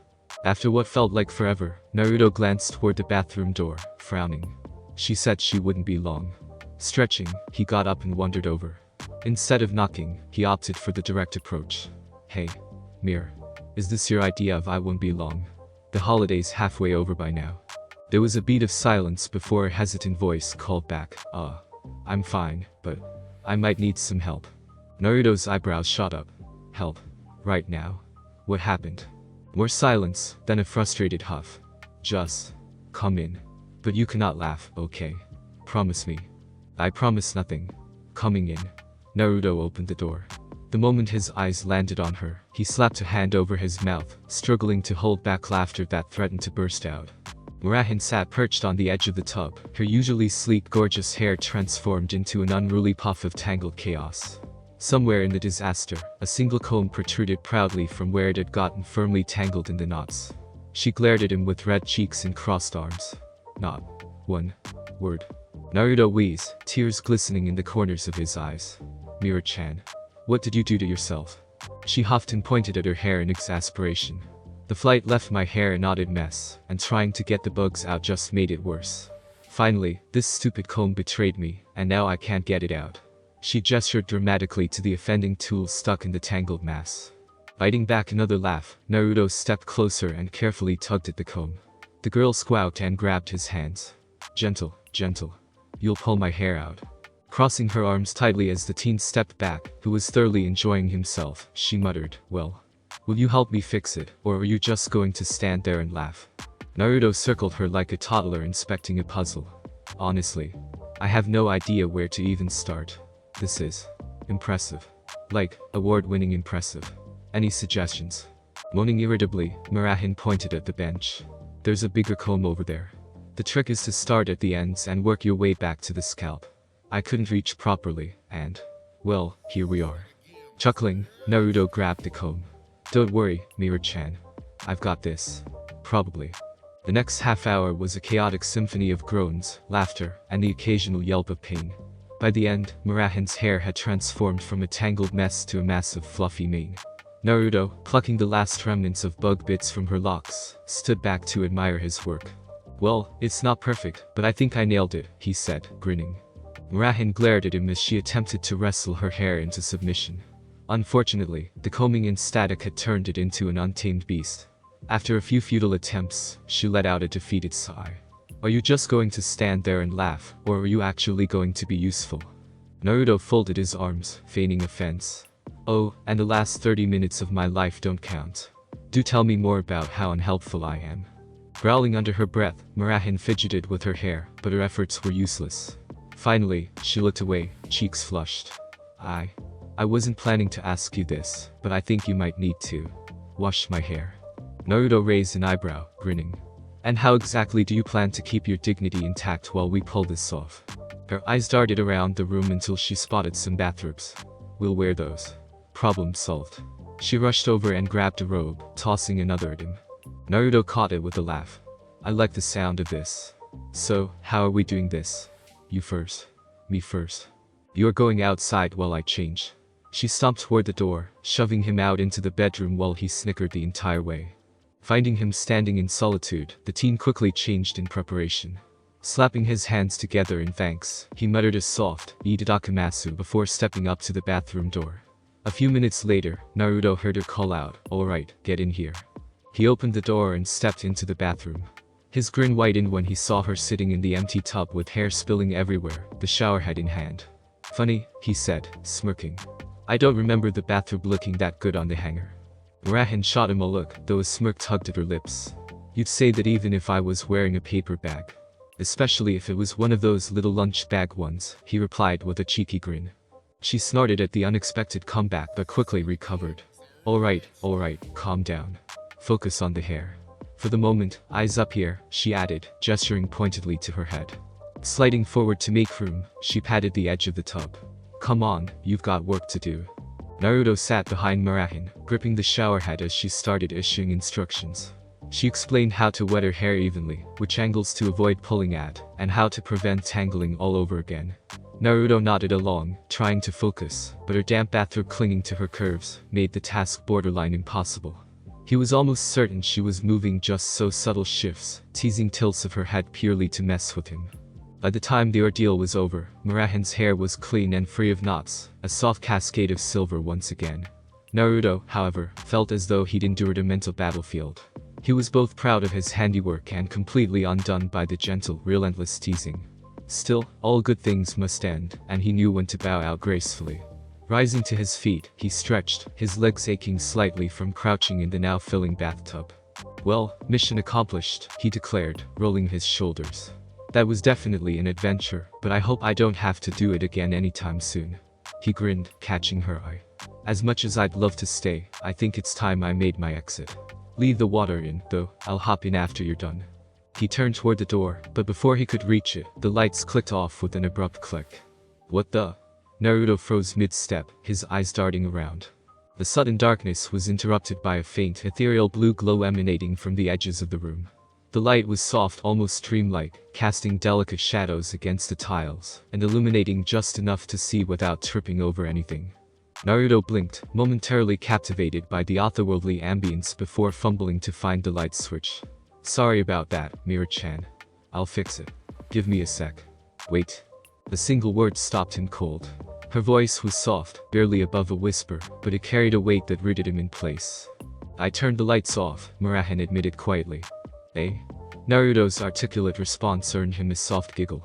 After what felt like forever, Naruto glanced toward the bathroom door, frowning. She said she wouldn't be long. Stretching, he got up and wandered over. Instead of knocking, he opted for the direct approach. Hey, Mir. Is this your idea of I won't be long? The holiday's halfway over by now. There was a beat of silence before a hesitant voice called back, I'm fine, but I might need some help. Naruto's eyebrows shot up. Help? Right now? What happened? More silence, then a frustrated huff. Just come in. But you cannot laugh, okay? Promise me. I promise nothing. Coming in. Naruto opened the door. The moment his eyes landed on her, he slapped a hand over his mouth, struggling to hold back laughter that threatened to burst out. Murahin sat perched on the edge of the tub, her usually sleek gorgeous hair transformed into an unruly puff of tangled chaos. Somewhere in the disaster, a single comb protruded proudly from where it had gotten firmly tangled in the knots. She glared at him with red cheeks and crossed arms. Not one word. Naruto wheezed, tears glistening in the corners of his eyes. Mira-chan, what did you do to yourself? She huffed and pointed at her hair in exasperation. The flight left my hair a knotted mess, and trying to get the bugs out just made it worse. Finally, this stupid comb betrayed me, and now I can't get it out. She gestured dramatically to the offending tool stuck in the tangled mass. Biting back another laugh, Naruto stepped closer and carefully tugged at the comb. The girl squawked and grabbed his hands. Gentle, gentle. You'll pull my hair out. Crossing her arms tightly as the teen stepped back, who was thoroughly enjoying himself, she muttered, well, will you help me fix it, or are you just going to stand there and laugh? Naruto circled her like a toddler inspecting a puzzle. Honestly, I have no idea where to even start. This is impressive. Like, award-winning impressive. Any suggestions? Moaning irritably, Murahin pointed at the bench. There's a bigger comb over there. The trick is to start at the ends and work your way back to the scalp. I couldn't reach properly, and, well, here we are. Chuckling, Naruto grabbed the comb. Don't worry, Mira-chan. I've got this. Probably. The next half hour was a chaotic symphony of groans, laughter, and the occasional yelp of pain. By the end, Murahin's hair had transformed from a tangled mess to a massive fluffy mane. Naruto, plucking the last remnants of bug bits from her locks, stood back to admire his work. Well, it's not perfect, but I think I nailed it, he said, grinning. Murahin glared at him as she attempted to wrestle her hair into submission. Unfortunately, the combing and static had turned it into an untamed beast. After a few futile attempts, she let out a defeated sigh. Are you just going to stand there and laugh, or are you actually going to be useful? Naruto folded his arms, feigning offense. Oh, and the last 30 minutes of my life don't count. Do tell me more about how unhelpful I am. Growling under her breath, Murahin fidgeted with her hair, but her efforts were useless. Finally, she looked away, cheeks flushed. I wasn't planning to ask you this, but I think you might need to wash my hair. Naruto raised an eyebrow, grinning. And how exactly do you plan to keep your dignity intact while we pull this off? Her eyes darted around the room until she spotted some bathrobes. We'll wear those. Problem solved. She rushed over and grabbed a robe, tossing another at him. Naruto caught it with a laugh. I like the sound of this. So, how are we doing this? You first. Me first. You're going outside while I change. She stomped toward the door, shoving him out into the bedroom while he snickered the entire way. Finding him standing in solitude, the teen quickly changed in preparation. Slapping his hands together in thanks, he muttered a soft, "Itadakimasu" before stepping up to the bathroom door. A few minutes later, Naruto heard her call out, "Alright, get in here." He opened the door and stepped into the bathroom. His grin widened when he saw her sitting in the empty tub with hair spilling everywhere, the shower head in hand. Funny, he said, smirking. I don't remember the bathrobe looking that good on the hanger. Murahin shot him a look, though a smirk tugged at her lips. You'd say that even if I was wearing a paper bag. Especially if it was one of those little lunch bag ones, he replied with a cheeky grin. She snorted at the unexpected comeback but quickly recovered. Alright, calm down. Focus on the hair. For the moment, eyes up here, she added, gesturing pointedly to her head. Sliding forward to make room, she patted the edge of the tub. Come on, you've got work to do. Naruto sat behind Murahin, gripping the shower head as she started issuing instructions. She explained how to wet her hair evenly, which angles to avoid pulling at, and how to prevent tangling all over again. Naruto nodded along, trying to focus, but her damp bathrobe clinging to her curves made the task borderline impossible. He was almost certain she was moving just so subtle shifts, teasing tilts of her head purely to mess with him. By the time the ordeal was over, Murahin's hair was clean and free of knots, a soft cascade of silver once again. Naruto, however, felt as though he'd endured a mental battlefield. He was both proud of his handiwork and completely undone by the gentle, relentless teasing. Still, all good things must end, and he knew when to bow out gracefully. Rising to his feet, he stretched, his legs aching slightly from crouching in the now filling bathtub. Well, mission accomplished, he declared, rolling his shoulders. That was definitely an adventure, but I hope I don't have to do it again anytime soon. He grinned, catching her eye. As much as I'd love to stay, I think it's time I made my exit. Leave the water in, though, I'll hop in after you're done. He turned toward the door, but before he could reach it, the lights clicked off with an abrupt click. What the? Naruto froze mid-step, his eyes darting around. The sudden darkness was interrupted by a faint, ethereal blue glow emanating from the edges of the room. The light was soft, almost dreamlike, casting delicate shadows against the tiles, and illuminating just enough to see without tripping over anything. Naruto blinked, momentarily captivated by the otherworldly ambience before fumbling to find the light switch. Sorry about that, Mirror-chan. I'll fix it. Give me a sec. Wait. The single word stopped him cold. Her voice was soft, barely above a whisper, but it carried a weight that rooted him in place. I turned the lights off, Murahan admitted quietly. Eh? Naruto's articulate response earned him a soft giggle.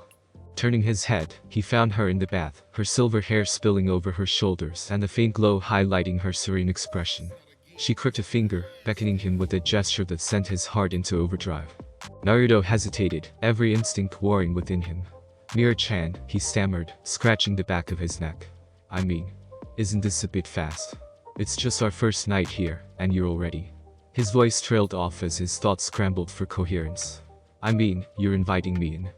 Turning his head, he found her in the bath, her silver hair spilling over her shoulders and the faint glow highlighting her serene expression. She crooked a finger, beckoning him with a gesture that sent his heart into overdrive. Naruto hesitated, every instinct warring within him. Mirror-chan, he stammered, scratching the back of his neck. I mean, isn't this a bit fast? It's just our first night here, and you're already. His voice trailed off as his thoughts scrambled for coherence. I mean, you're inviting me in.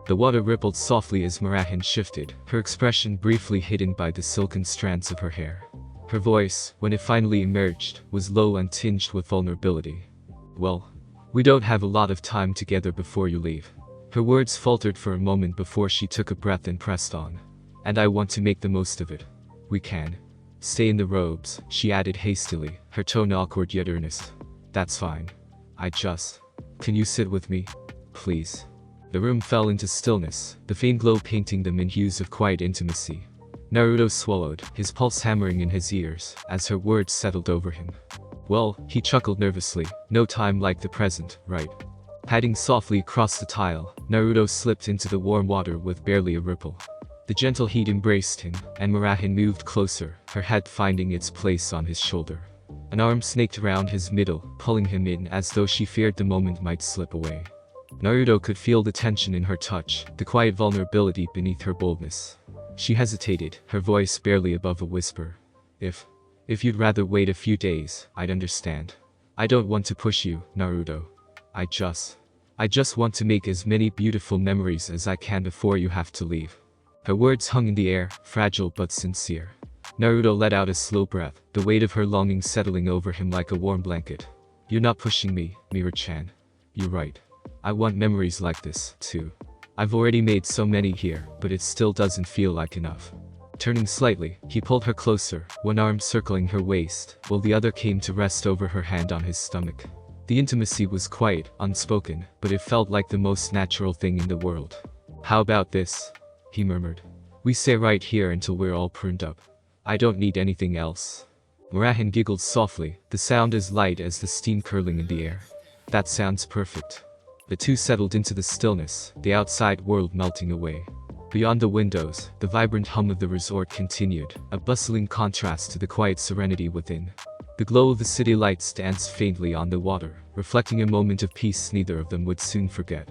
The water rippled softly as Murahan shifted, her expression briefly hidden by the silken strands of her hair. Her voice, when it finally emerged, was low and tinged with vulnerability. Well, we don't have a lot of time together before you leave. Her words faltered for a moment before she took a breath and pressed on. And I want to make the most of it. We can. Stay in the robes, she added hastily, her tone awkward yet earnest. That's fine. Can you sit with me? Please. The room fell into stillness, the faint glow painting them in hues of quiet intimacy. Naruto swallowed, his pulse hammering in his ears, as her words settled over him. Well, he chuckled nervously, no time like the present, right? Padding softly across the tile, Naruto slipped into the warm water with barely a ripple. The gentle heat embraced him, and Murahan moved closer, her head finding its place on his shoulder. An arm snaked around his middle, pulling him in as though she feared the moment might slip away. Naruto could feel the tension in her touch, the quiet vulnerability beneath her boldness. She hesitated, her voice barely above a whisper. If you'd rather wait a few days, I'd understand. I don't want to push you, Naruto. I just want to make as many beautiful memories as I can before you have to leave. Her words hung in the air, fragile but sincere. Naruto let out a slow breath, the weight of her longing settling over him like a warm blanket. You're not pushing me, Mirror-chan. You're right. I want memories like this, too. I've already made so many here, but it still doesn't feel like enough. Turning slightly, he pulled her closer, one arm circling her waist, while the other came to rest over her hand on his stomach. The intimacy was quiet, unspoken, but it felt like the most natural thing in the world. How about this? He murmured. We stay right here until we're all pruned up. I don't need anything else. Murahan giggled softly, the sound as light as the steam curling in the air. That sounds perfect. The two settled into the stillness, the outside world melting away. Beyond the windows, the vibrant hum of the resort continued, a bustling contrast to the quiet serenity within. The glow of the city lights danced faintly on the water, reflecting a moment of peace neither of them would soon forget.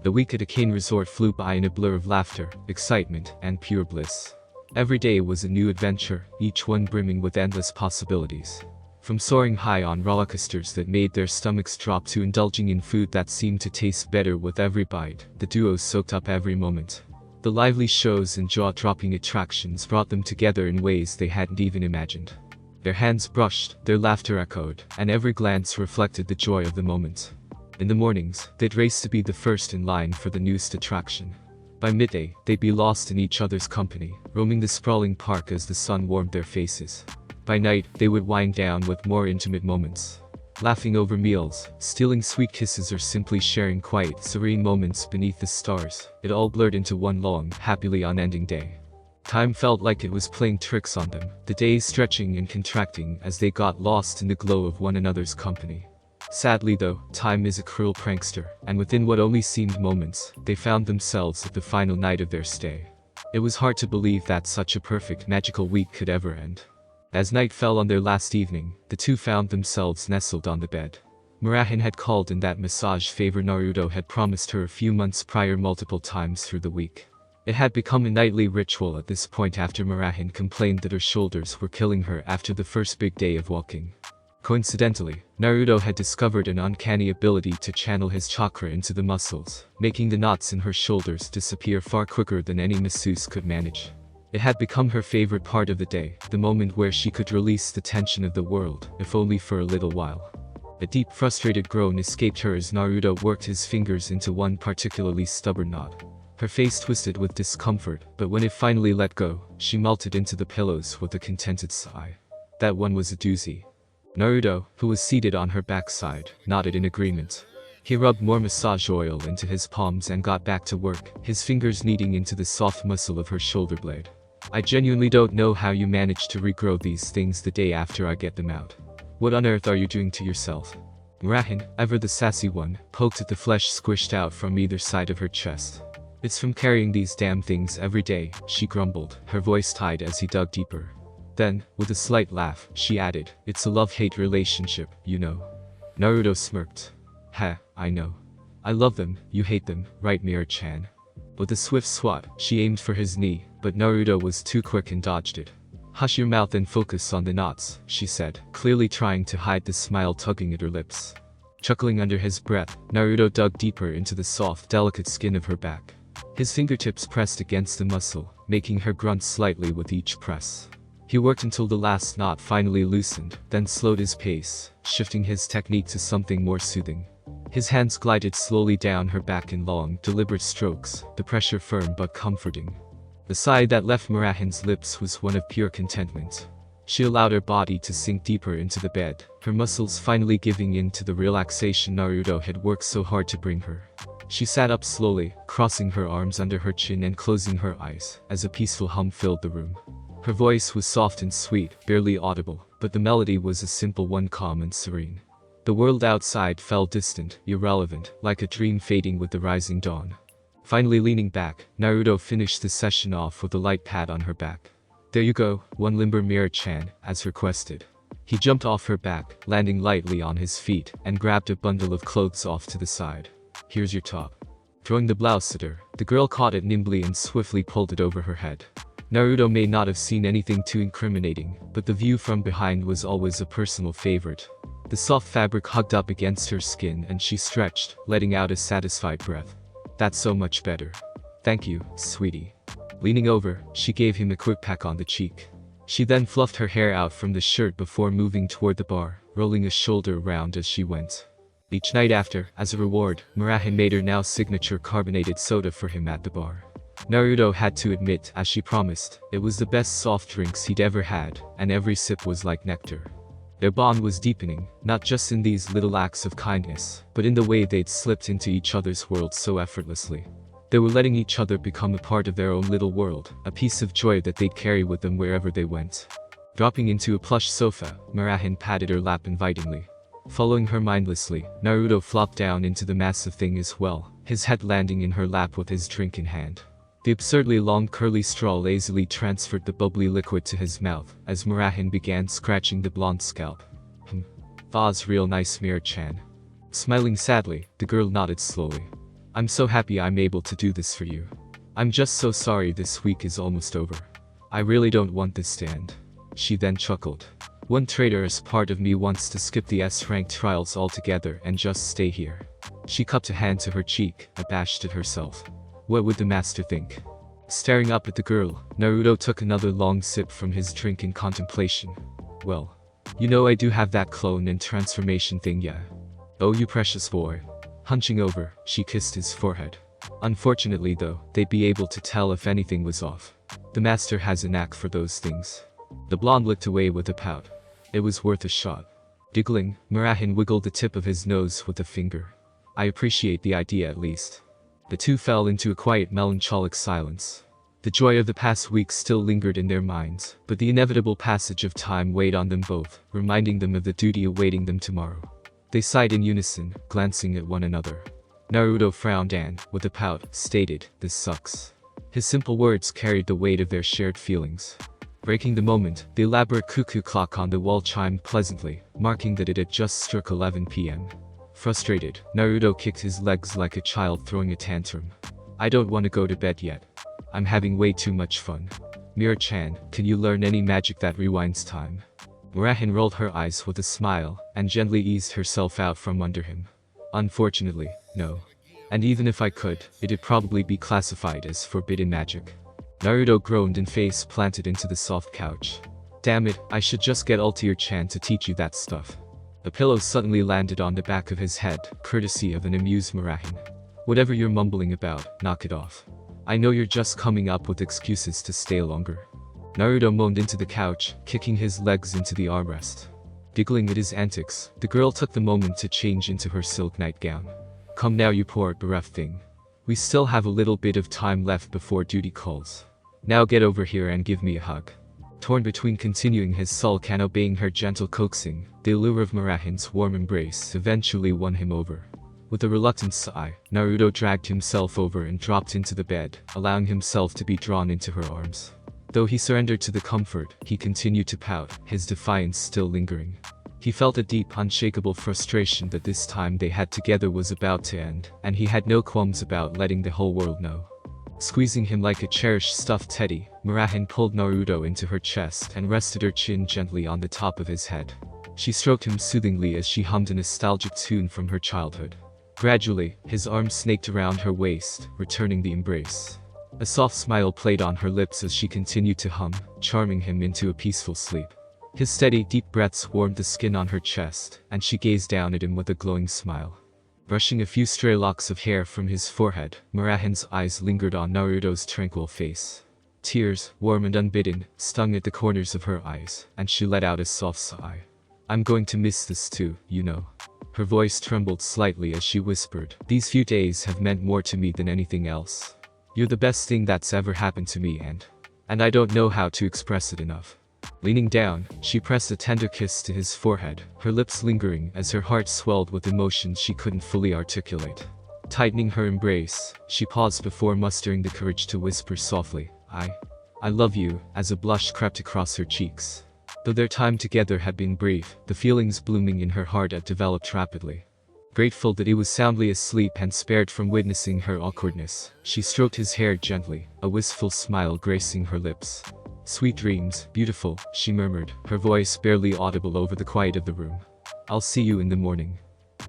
The week at Akane Resort flew by in a blur of laughter, excitement, and pure bliss. Every day was a new adventure, each one brimming with endless possibilities. From soaring high on roller coasters that made their stomachs drop to indulging in food that seemed to taste better with every bite, the duos soaked up every moment. The lively shows and jaw-dropping attractions brought them together in ways they hadn't even imagined. Their hands brushed, their laughter echoed, and every glance reflected the joy of the moment. In the mornings, they'd race to be the first in line for the newest attraction. By midday, they'd be lost in each other's company, roaming the sprawling park as the sun warmed their faces. By night, they would wind down with more intimate moments. Laughing over meals, stealing sweet kisses or simply sharing quiet, serene moments beneath the stars, it all blurred into one long, happily unending day. Time felt like it was playing tricks on them, the days stretching and contracting as they got lost in the glow of one another's company. Sadly though, time is a cruel prankster, and within what only seemed moments, they found themselves at the final night of their stay. It was hard to believe that such a perfect, magical week could ever end. As night fell on their last evening, the two found themselves nestled on the bed. Murahan had called in that massage favor Naruto had promised her a few months prior multiple times through the week. It had become a nightly ritual at this point after Murahan complained that her shoulders were killing her after the first big day of walking. Coincidentally, Naruto had discovered an uncanny ability to channel his chakra into the muscles, making the knots in her shoulders disappear far quicker than any masseuse could manage. It had become her favorite part of the day, the moment where she could release the tension of the world, if only for a little while. A deep, frustrated groan escaped her as Naruto worked his fingers into one particularly stubborn knot. Her face twisted with discomfort, but when it finally let go, she melted into the pillows with a contented sigh. That one was a doozy. Naruto, who was seated on her backside, nodded in agreement. He rubbed more massage oil into his palms and got back to work, his fingers kneading into the soft muscle of her shoulder blade. I genuinely don't know how you managed to regrow these things the day after I get them out. What on earth are you doing to yourself? Murahin, ever the sassy one, poked at the flesh squished out from either side of her chest. It's from carrying these damn things every day, she grumbled, her voice tight as he dug deeper. Then, with a slight laugh, she added, it's a love-hate relationship, you know. Naruto smirked. Ha, I know. I love them, you hate them, right Mira-chan? With a swift swat, she aimed for his knee, but Naruto was too quick and dodged it. Hush your mouth and focus on the knots, she said, clearly trying to hide the smile tugging at her lips. Chuckling under his breath, Naruto dug deeper into the soft, delicate skin of her back. His fingertips pressed against the muscle, making her grunt slightly with each press. He worked until the last knot finally loosened, then slowed his pace, shifting his technique to something more soothing. His hands glided slowly down her back in long, deliberate strokes, the pressure firm but comforting. The sigh that left Murahin's lips was one of pure contentment. She allowed her body to sink deeper into the bed, her muscles finally giving in to the relaxation Naruto had worked so hard to bring her. She sat up slowly, crossing her arms under her chin and closing her eyes, as a peaceful hum filled the room. Her voice was soft and sweet, barely audible, but the melody was a simple one, calm and serene. The world outside felt distant, irrelevant, like a dream fading with the rising dawn. Finally leaning back, Naruto finished the session off with a light pat on her back. There you go, one limber Mira-chan, as requested. He jumped off her back, landing lightly on his feet, and grabbed a bundle of clothes off to the side. Here's your top. Throwing the blouse at her, the girl caught it nimbly and swiftly pulled it over her head. Naruto may not have seen anything too incriminating, but the view from behind was always a personal favorite. The soft fabric hugged up against her skin and she stretched, letting out a satisfied breath. That's so much better. Thank you, sweetie. Leaning over, she gave him a quick peck on the cheek. She then fluffed her hair out from the shirt before moving toward the bar, rolling a shoulder around as she went. Each night after, as a reward, Murahin made her now signature carbonated soda for him at the bar. Naruto had to admit, as she promised, it was the best soft drinks he'd ever had, and every sip was like nectar. Their bond was deepening, not just in these little acts of kindness, but in the way they'd slipped into each other's worlds so effortlessly. They were letting each other become a part of their own little world, a piece of joy that they'd carry with them wherever they went. Dropping into a plush sofa, Murahin patted her lap invitingly. Following her mindlessly, Naruto flopped down into the massive thing as well, his head landing in her lap with his drink in hand. The absurdly long curly straw lazily transferred the bubbly liquid to his mouth, as Murahin began scratching the blonde scalp. That's real nice, Mira-chan. Smiling sadly, the girl nodded slowly. I'm so happy I'm able to do this for you. I'm just so sorry this week is almost over. I really don't want this to end. She then chuckled. One traitorous part of me wants to skip the S-ranked trials altogether and just stay here. She cupped a hand to her cheek, abashed at herself. What would the master think? Staring up at the girl, Naruto took another long sip from his drink in contemplation. Well, you know I do have that clone and transformation thing, yeah. Oh, you precious boy. Hunching over, she kissed his forehead. Unfortunately though, they'd be able to tell if anything was off. The master has a knack for those things. The blonde looked away with a pout. It was worth a shot. Giggling, Murahin wiggled the tip of his nose with a finger. I appreciate the idea at least. The two fell into a quiet melancholic silence. The joy of the past week still lingered in their minds, but the inevitable passage of time weighed on them both, reminding them of the duty awaiting them tomorrow. They sighed in unison, glancing at one another. Naruto frowned and, with a pout, stated, "This sucks." His simple words carried the weight of their shared feelings. Breaking the moment, the elaborate cuckoo clock on the wall chimed pleasantly, marking that it had just struck 11 p.m. Frustrated, Naruto kicked his legs like a child throwing a tantrum. I don't want to go to bed yet. I'm having way too much fun. Mira-chan, can you learn any magic that rewinds time? Murahin rolled her eyes with a smile, and gently eased herself out from under him. Unfortunately, no. And even if I could, it'd probably be classified as forbidden magic. Naruto groaned and face planted into the soft couch. Damn it, I should just get Ultier-chan to teach you that stuff. A pillow suddenly landed on the back of his head, courtesy of an amused Murahin. Whatever you're mumbling about, knock it off. I know you're just coming up with excuses to stay longer. Naruto moaned into the couch, kicking his legs into the armrest. Giggling at his antics, the girl took the moment to change into her silk nightgown. Come now, you poor bereft thing. We still have a little bit of time left before duty calls. Now get over here and give me a hug. Torn between continuing his sulk and obeying her gentle coaxing, the allure of Murahin's warm embrace eventually won him over. With a reluctant sigh, Naruto dragged himself over and dropped into the bed, allowing himself to be drawn into her arms. Though he surrendered to the comfort, he continued to pout, his defiance still lingering. He felt a deep, unshakable frustration that this time they had together was about to end, and he had no qualms about letting the whole world know. Squeezing him like a cherished stuffed teddy, Murahin pulled Naruto into her chest and rested her chin gently on the top of his head. She stroked him soothingly as she hummed a nostalgic tune from her childhood. Gradually, his arms snaked around her waist, returning the embrace. A soft smile played on her lips as she continued to hum, charming him into a peaceful sleep. His steady, deep breaths warmed the skin on her chest, and she gazed down at him with a glowing smile. Brushing a few stray locks of hair from his forehead, Murahin's eyes lingered on Naruto's tranquil face. Tears, warm and unbidden, stung at the corners of her eyes, and she let out a soft sigh. I'm going to miss this too, you know. Her voice trembled slightly as she whispered, these few days have meant more to me than anything else. You're the best thing that's ever happened to me and I don't know how to express it enough. Leaning down, she pressed a tender kiss to his forehead, her lips lingering as her heart swelled with emotions she couldn't fully articulate. Tightening her embrace, she paused before mustering the courage to whisper softly, I love you, as a blush crept across her cheeks. Though their time together had been brief, the feelings blooming in her heart had developed rapidly. Grateful that he was soundly asleep and spared from witnessing her awkwardness, she stroked his hair gently, a wistful smile gracing her lips. Sweet dreams, beautiful, she murmured, her voice barely audible over the quiet of the room. I'll see you in the morning.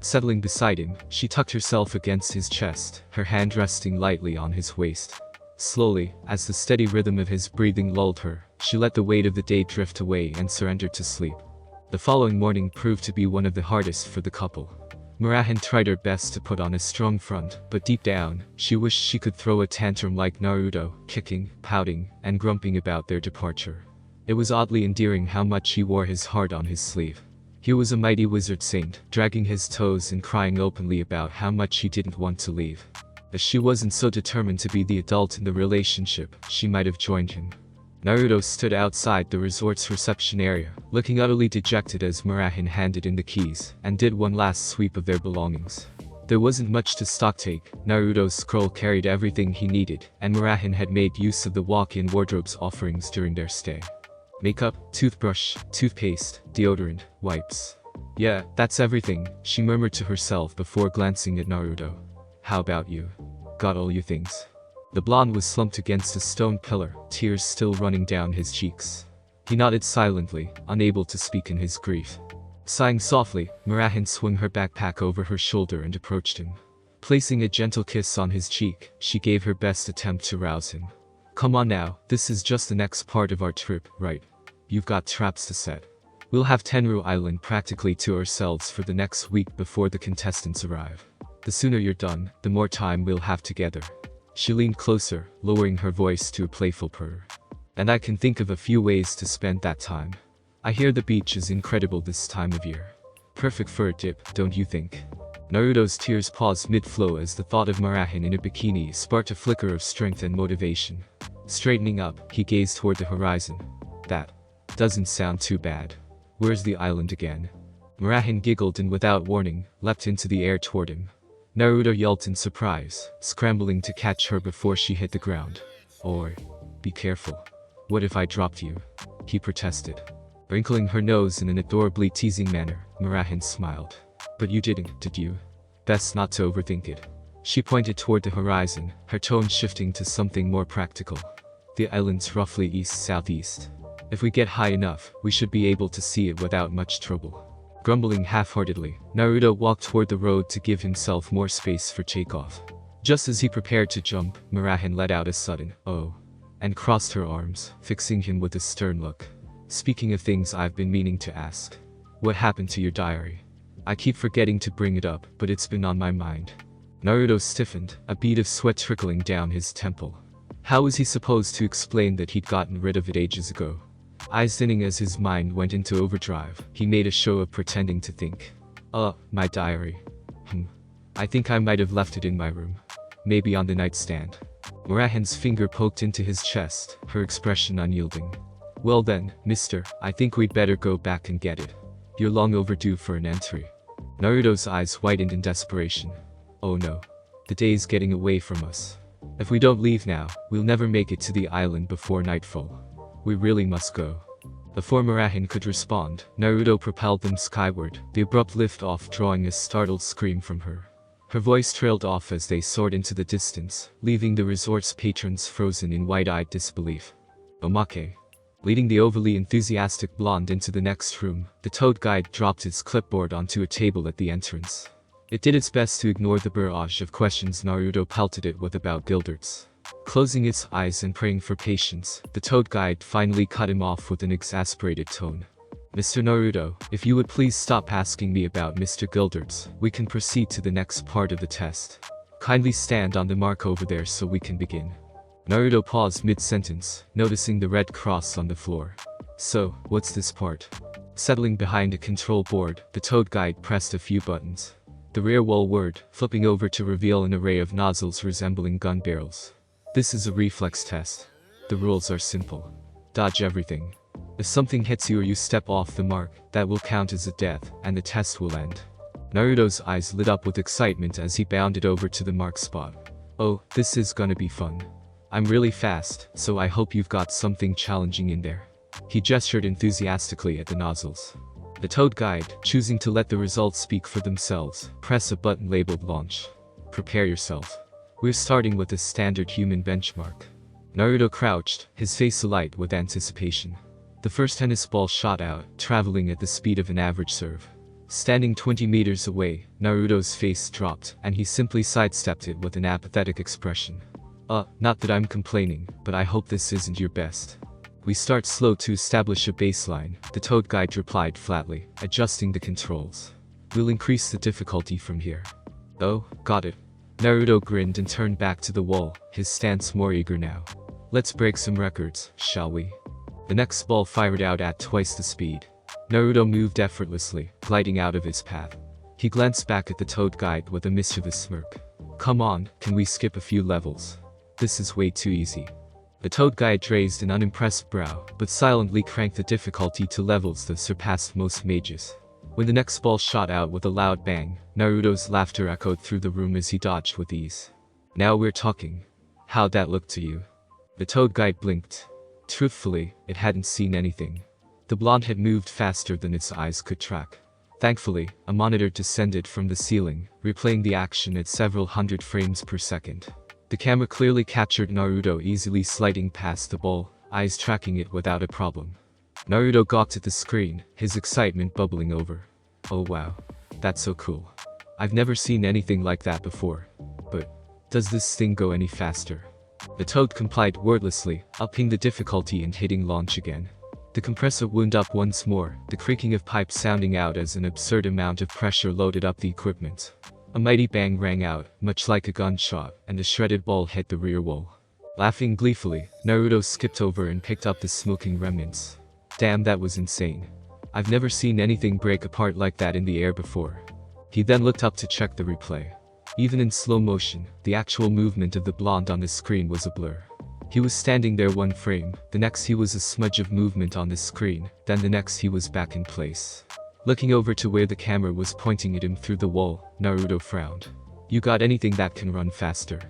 Settling beside him, she tucked herself against his chest, her hand resting lightly on his waist. Slowly, as the steady rhythm of his breathing lulled her, she let the weight of the day drift away and surrendered to sleep. The following morning proved to be one of the hardest for the couple. Murahin tried her best to put on a strong front, but deep down, she wished she could throw a tantrum like Naruto, kicking, pouting, and grumping about their departure. It was oddly endearing how much he wore his heart on his sleeve. He was a mighty wizard saint, dragging his toes and crying openly about how much he didn't want to leave. As she wasn't so determined to be the adult in the relationship, she might have joined him. Naruto stood outside the resort's reception area, looking utterly dejected as Murahin handed in the keys, and did one last sweep of their belongings. There wasn't much to stocktake, Naruto's scroll carried everything he needed, and Murahin had made use of the walk-in wardrobe's offerings during their stay. Makeup, toothbrush, toothpaste, deodorant, wipes. Yeah, that's everything, she murmured to herself before glancing at Naruto. How about you? Got all your things? The blonde was slumped against a stone pillar, tears still running down his cheeks. He nodded silently, unable to speak in his grief. Sighing softly, Murahin swung her backpack over her shoulder and approached him. Placing a gentle kiss on his cheek, she gave her best attempt to rouse him. Come on now, this is just the next part of our trip, right? You've got traps to set. We'll have Tenru Island practically to ourselves for the next week before the contestants arrive. The sooner you're done, the more time we'll have together. She leaned closer, lowering her voice to a playful purr. And I can think of a few ways to spend that time. I hear the beach is incredible this time of year. Perfect for a dip, don't you think? Naruto's tears paused mid-flow as the thought of Murahin in a bikini sparked a flicker of strength and motivation. Straightening up, he gazed toward the horizon. That doesn't sound too bad. Where's the island again? Murahin giggled and without warning, leapt into the air toward him. Naruto yelped in surprise, scrambling to catch her before she hit the ground. Or, be careful. What if I dropped you? He protested. Wrinkling her nose in an adorably teasing manner, Murahin smiled. But you didn't, did you? Best not to overthink it. She pointed toward the horizon, her tone shifting to something more practical. The island's roughly east-southeast. If we get high enough, we should be able to see it without much trouble. Grumbling half-heartedly, Naruto walked toward the road to give himself more space for takeoff. Just as he prepared to jump, Murahin let out a sudden, "Oh." and crossed her arms, fixing him with a stern look. Speaking of things I've been meaning to ask. What happened to your diary? I keep forgetting to bring it up, but it's been on my mind. Naruto stiffened, a bead of sweat trickling down his temple. How was he supposed to explain that he'd gotten rid of it ages ago? Eyes thinning as his mind went into overdrive, he made a show of pretending to think. My diary. I think I might have left it in my room. Maybe on the nightstand. Murahan's finger poked into his chest, her expression unyielding. Well then, mister, I think we'd better go back and get it. You're long overdue for an entry. Naruto's eyes widened in desperation. Oh no. The day's getting away from us. If we don't leave now, we'll never make it to the island before nightfall. We really must go. Before Murahan could respond, Naruto propelled them skyward, the abrupt lift-off drawing a startled scream from her. Her voice trailed off as they soared into the distance, leaving the resort's patrons frozen in wide-eyed disbelief. Omake. Leading the overly enthusiastic blonde into the next room, the toad guide dropped its clipboard onto a table at the entrance. It did its best to ignore the barrage of questions Naruto pelted it with about Gildarts. Closing its eyes and praying for patience, the toad guide finally cut him off with an exasperated tone. Mr. Naruto, if you would please stop asking me about Mr. Gildarts, we can proceed to the next part of the test. Kindly stand on the mark over there so we can begin. Naruto paused mid-sentence, noticing the red cross on the floor. So, what's this part? Settling behind a control board, the toad guide pressed a few buttons. The rear wall word, flipping over to reveal an array of nozzles resembling gun barrels. This is a reflex test. The rules are simple. Dodge everything. If something hits you or you step off the mark, that will count as a death, and the test will end. Naruto's eyes lit up with excitement as he bounded over to the mark spot. Oh, this is gonna be fun. I'm really fast, so I hope you've got something challenging in there. He gestured enthusiastically at the nozzles. The toad guide, choosing to let the results speak for themselves, press a button labeled launch. Prepare yourself. We're starting with a standard human benchmark. Naruto crouched, his face alight with anticipation. The first tennis ball shot out, traveling at the speed of an average serve. Standing 20 meters away, Naruto's face dropped, and he simply sidestepped it with an apathetic expression. Not that I'm complaining, but I hope this isn't your best. We start slow to establish a baseline, the toad guide replied flatly, adjusting the controls. We'll increase the difficulty from here. Oh, got it. Naruto grinned and turned back to the wall, his stance more eager now. Let's break some records, shall we? The next ball fired out at twice the speed. Naruto moved effortlessly, gliding out of his path. He glanced back at the toad guide with a mischievous smirk. Come on, can we skip a few levels? This is way too easy. The toad guide raised an unimpressed brow, but silently cranked the difficulty to levels that surpassed most mages. When the next ball shot out with a loud bang, Naruto's laughter echoed through the room as he dodged with ease. Now we're talking. How'd that look to you? The toad guide blinked. Truthfully, it hadn't seen anything. The blonde had moved faster than its eyes could track. Thankfully, a monitor descended from the ceiling, replaying the action at several hundred frames per second. The camera clearly captured Naruto easily sliding past the ball, eyes tracking it without a problem. Naruto gawked at the screen, his excitement bubbling over. Oh wow. That's so cool. I've never seen anything like that before. But, does this thing go any faster? The toad complied wordlessly, upping the difficulty and hitting launch again. The compressor wound up once more, the creaking of pipes sounding out as an absurd amount of pressure loaded up the equipment. A mighty bang rang out, much like a gunshot, and the shredded ball hit the rear wall. Laughing gleefully, Naruto skipped over and picked up the smoking remnants. Damn, that was insane. I've never seen anything break apart like that in the air before. He then looked up to check the replay. Even in slow motion, the actual movement of the blonde on the screen was a blur. He was standing there one frame, the next he was a smudge of movement on the screen, then the next he was back in place. Looking over to where the camera was pointing at him through the wall, Naruto frowned. You got anything that can run faster?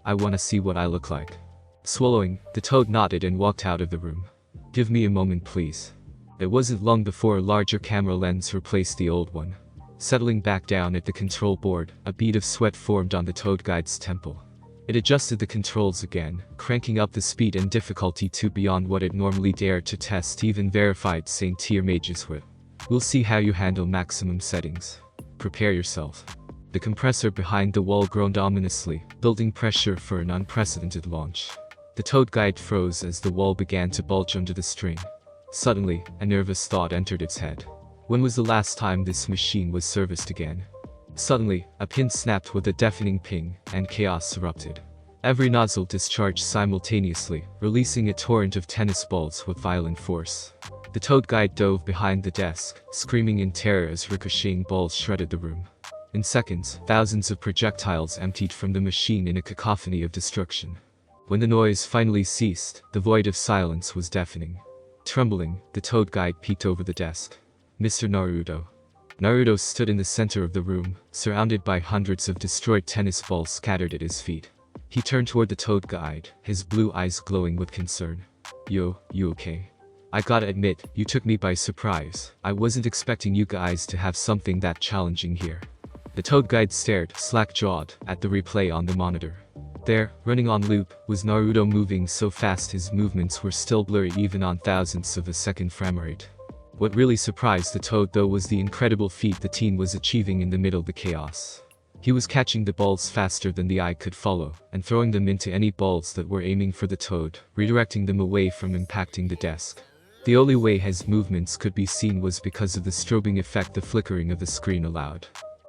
I wanna see what I look like. Swallowing, the toad nodded and walked out of the room. Give me a moment please. It wasn't long before a larger camera lens replaced the old one. Settling back down at the control board, a bead of sweat formed on the toad guide's temple. It adjusted the controls again, cranking up the speed and difficulty to beyond what it normally dared to test even verified Saint-Tier mages with. We'll see how you handle maximum settings. Prepare yourself. The compressor behind the wall groaned ominously, building pressure for an unprecedented launch. The toad guide froze as the wall began to bulge under the strain. Suddenly, a nervous thought entered its head. When was the last time this machine was serviced again? Suddenly, a pin snapped with a deafening ping, and chaos erupted. Every nozzle discharged simultaneously, releasing a torrent of tennis balls with violent force. The toad guide dove behind the desk, screaming in terror as ricocheting balls shredded the room. In seconds, thousands of projectiles emptied from the machine in a cacophony of destruction. When the noise finally ceased, the void of silence was deafening. Trembling, the toad guide peeked over the desk. Mr. Naruto. Naruto stood in the center of the room, surrounded by hundreds of destroyed tennis balls scattered at his feet. He turned toward the toad guide, his blue eyes glowing with concern. Yo, you okay? I gotta admit, you took me by surprise. I wasn't expecting you guys to have something that challenging here. The toad guide stared, slack-jawed, at the replay on the monitor. There, running on loop, was Naruto moving so fast his movements were still blurry even on thousandths of a second frame rate. What really surprised the toad though was the incredible feat the teen was achieving in the middle of the chaos. He was catching the balls faster than the eye could follow, and throwing them into any balls that were aiming for the toad, redirecting them away from impacting the desk. The only way his movements could be seen was because of the strobing effect the flickering of the screen allowed.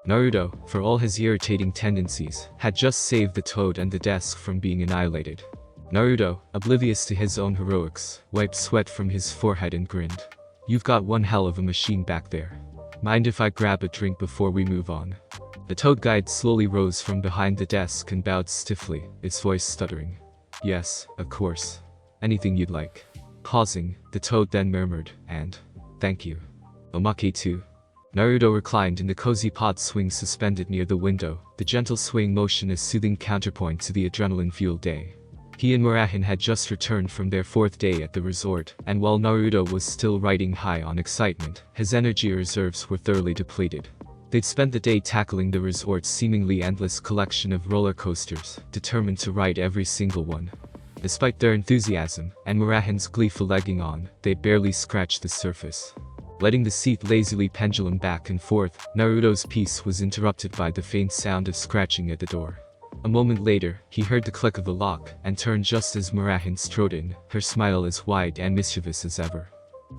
Naruto, for all his irritating tendencies, had just saved the toad and the desk from being annihilated. Naruto, oblivious to his own heroics, wiped sweat from his forehead and grinned. You've got one hell of a machine back there. Mind if I grab a drink before we move on? The toad guide slowly rose from behind the desk and bowed stiffly, its voice stuttering. Yes, of course. Anything you'd like. Pausing, the toad then murmured, and, thank you. Omake too. Naruto reclined in the cozy pod swing suspended near the window, the gentle swaying motion a soothing counterpoint to the adrenaline-fueled day. He and Murahin had just returned from their 4th day at the resort, and while Naruto was still riding high on excitement, his energy reserves were thoroughly depleted. They'd spent the day tackling the resort's seemingly endless collection of roller coasters, determined to ride every single one. Despite their enthusiasm, and Murahin's gleeful egging on, they'd barely scratched the surface. Letting the seat lazily pendulum back and forth, Naruto's peace was interrupted by the faint sound of scratching at the door. A moment later, he heard the click of the lock, and turned just as Murahin strode in, her smile as wide and mischievous as ever.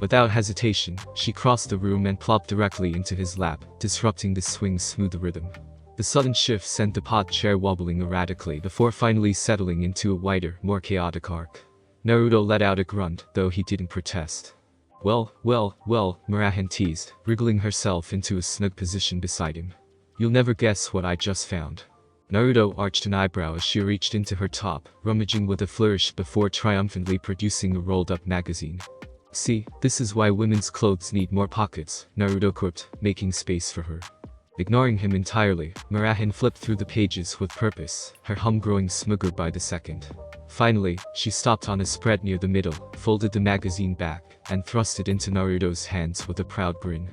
Without hesitation, she crossed the room and plopped directly into his lap, disrupting the swing's smooth rhythm. The sudden shift sent the pod chair wobbling erratically before finally settling into a wider, more chaotic arc. Naruto let out a grunt, though he didn't protest. Well, Murahin teased, wriggling herself into a snug position beside him. You'll never guess what I just found. Naruto arched an eyebrow as she reached into her top, rummaging with a flourish before triumphantly producing a rolled-up magazine. See, this is why women's clothes need more pockets, Naruto quipped, making space for her. Ignoring him entirely, Murahin flipped through the pages with purpose, her hum growing smoother by the second. Finally, she stopped on a spread near the middle, folded the magazine back, and thrust it into Naruto's hands with a proud grin.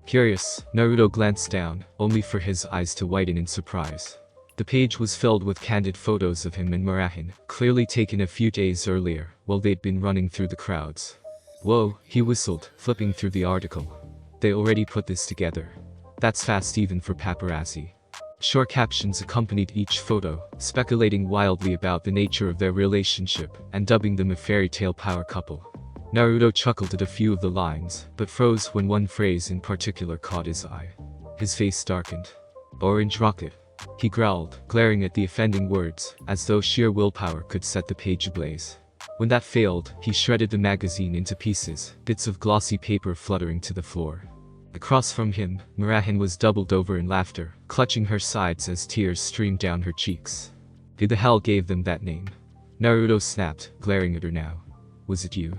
Curious, Naruto glanced down, only for his eyes to widen in surprise. The page was filled with candid photos of him and Murahin, clearly taken a few days earlier, while they'd been running through the crowds. Whoa, he whistled, flipping through the article. They already put this together. That's fast even for paparazzi. Short captions accompanied each photo, speculating wildly about the nature of their relationship, and dubbing them a fairy tale power couple. Naruto chuckled at a few of the lines, but froze when one phrase in particular caught his eye. His face darkened. Orange rocket. He growled, glaring at the offending words, as though sheer willpower could set the page ablaze. When that failed, he shredded the magazine into pieces, bits of glossy paper fluttering to the floor. Across from him, Murahin was doubled over in laughter, clutching her sides as tears streamed down her cheeks. Who the hell gave them that name? Naruto snapped, glaring at her now. Was it you?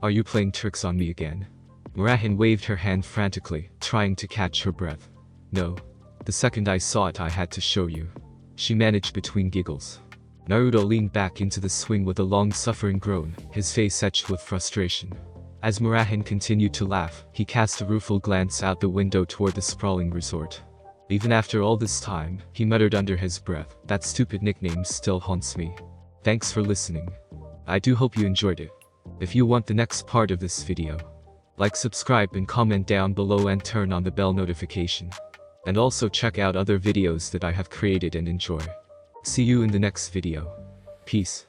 Are you playing tricks on me again? Murahin waved her hand frantically, trying to catch her breath. No. The second I saw it I had to show you. She managed between giggles. Naruto leaned back into the swing with a long-suffering groan, his face etched with frustration. As Murahin continued to laugh, he cast a rueful glance out the window toward the sprawling resort. Even after all this time, he muttered under his breath, that stupid nickname still haunts me. Thanks for listening. I do hope you enjoyed it. If you want the next part of this video, like, subscribe and comment down below and turn on the bell notification. And also check out other videos that I have created and enjoy. See you in the next video. Peace.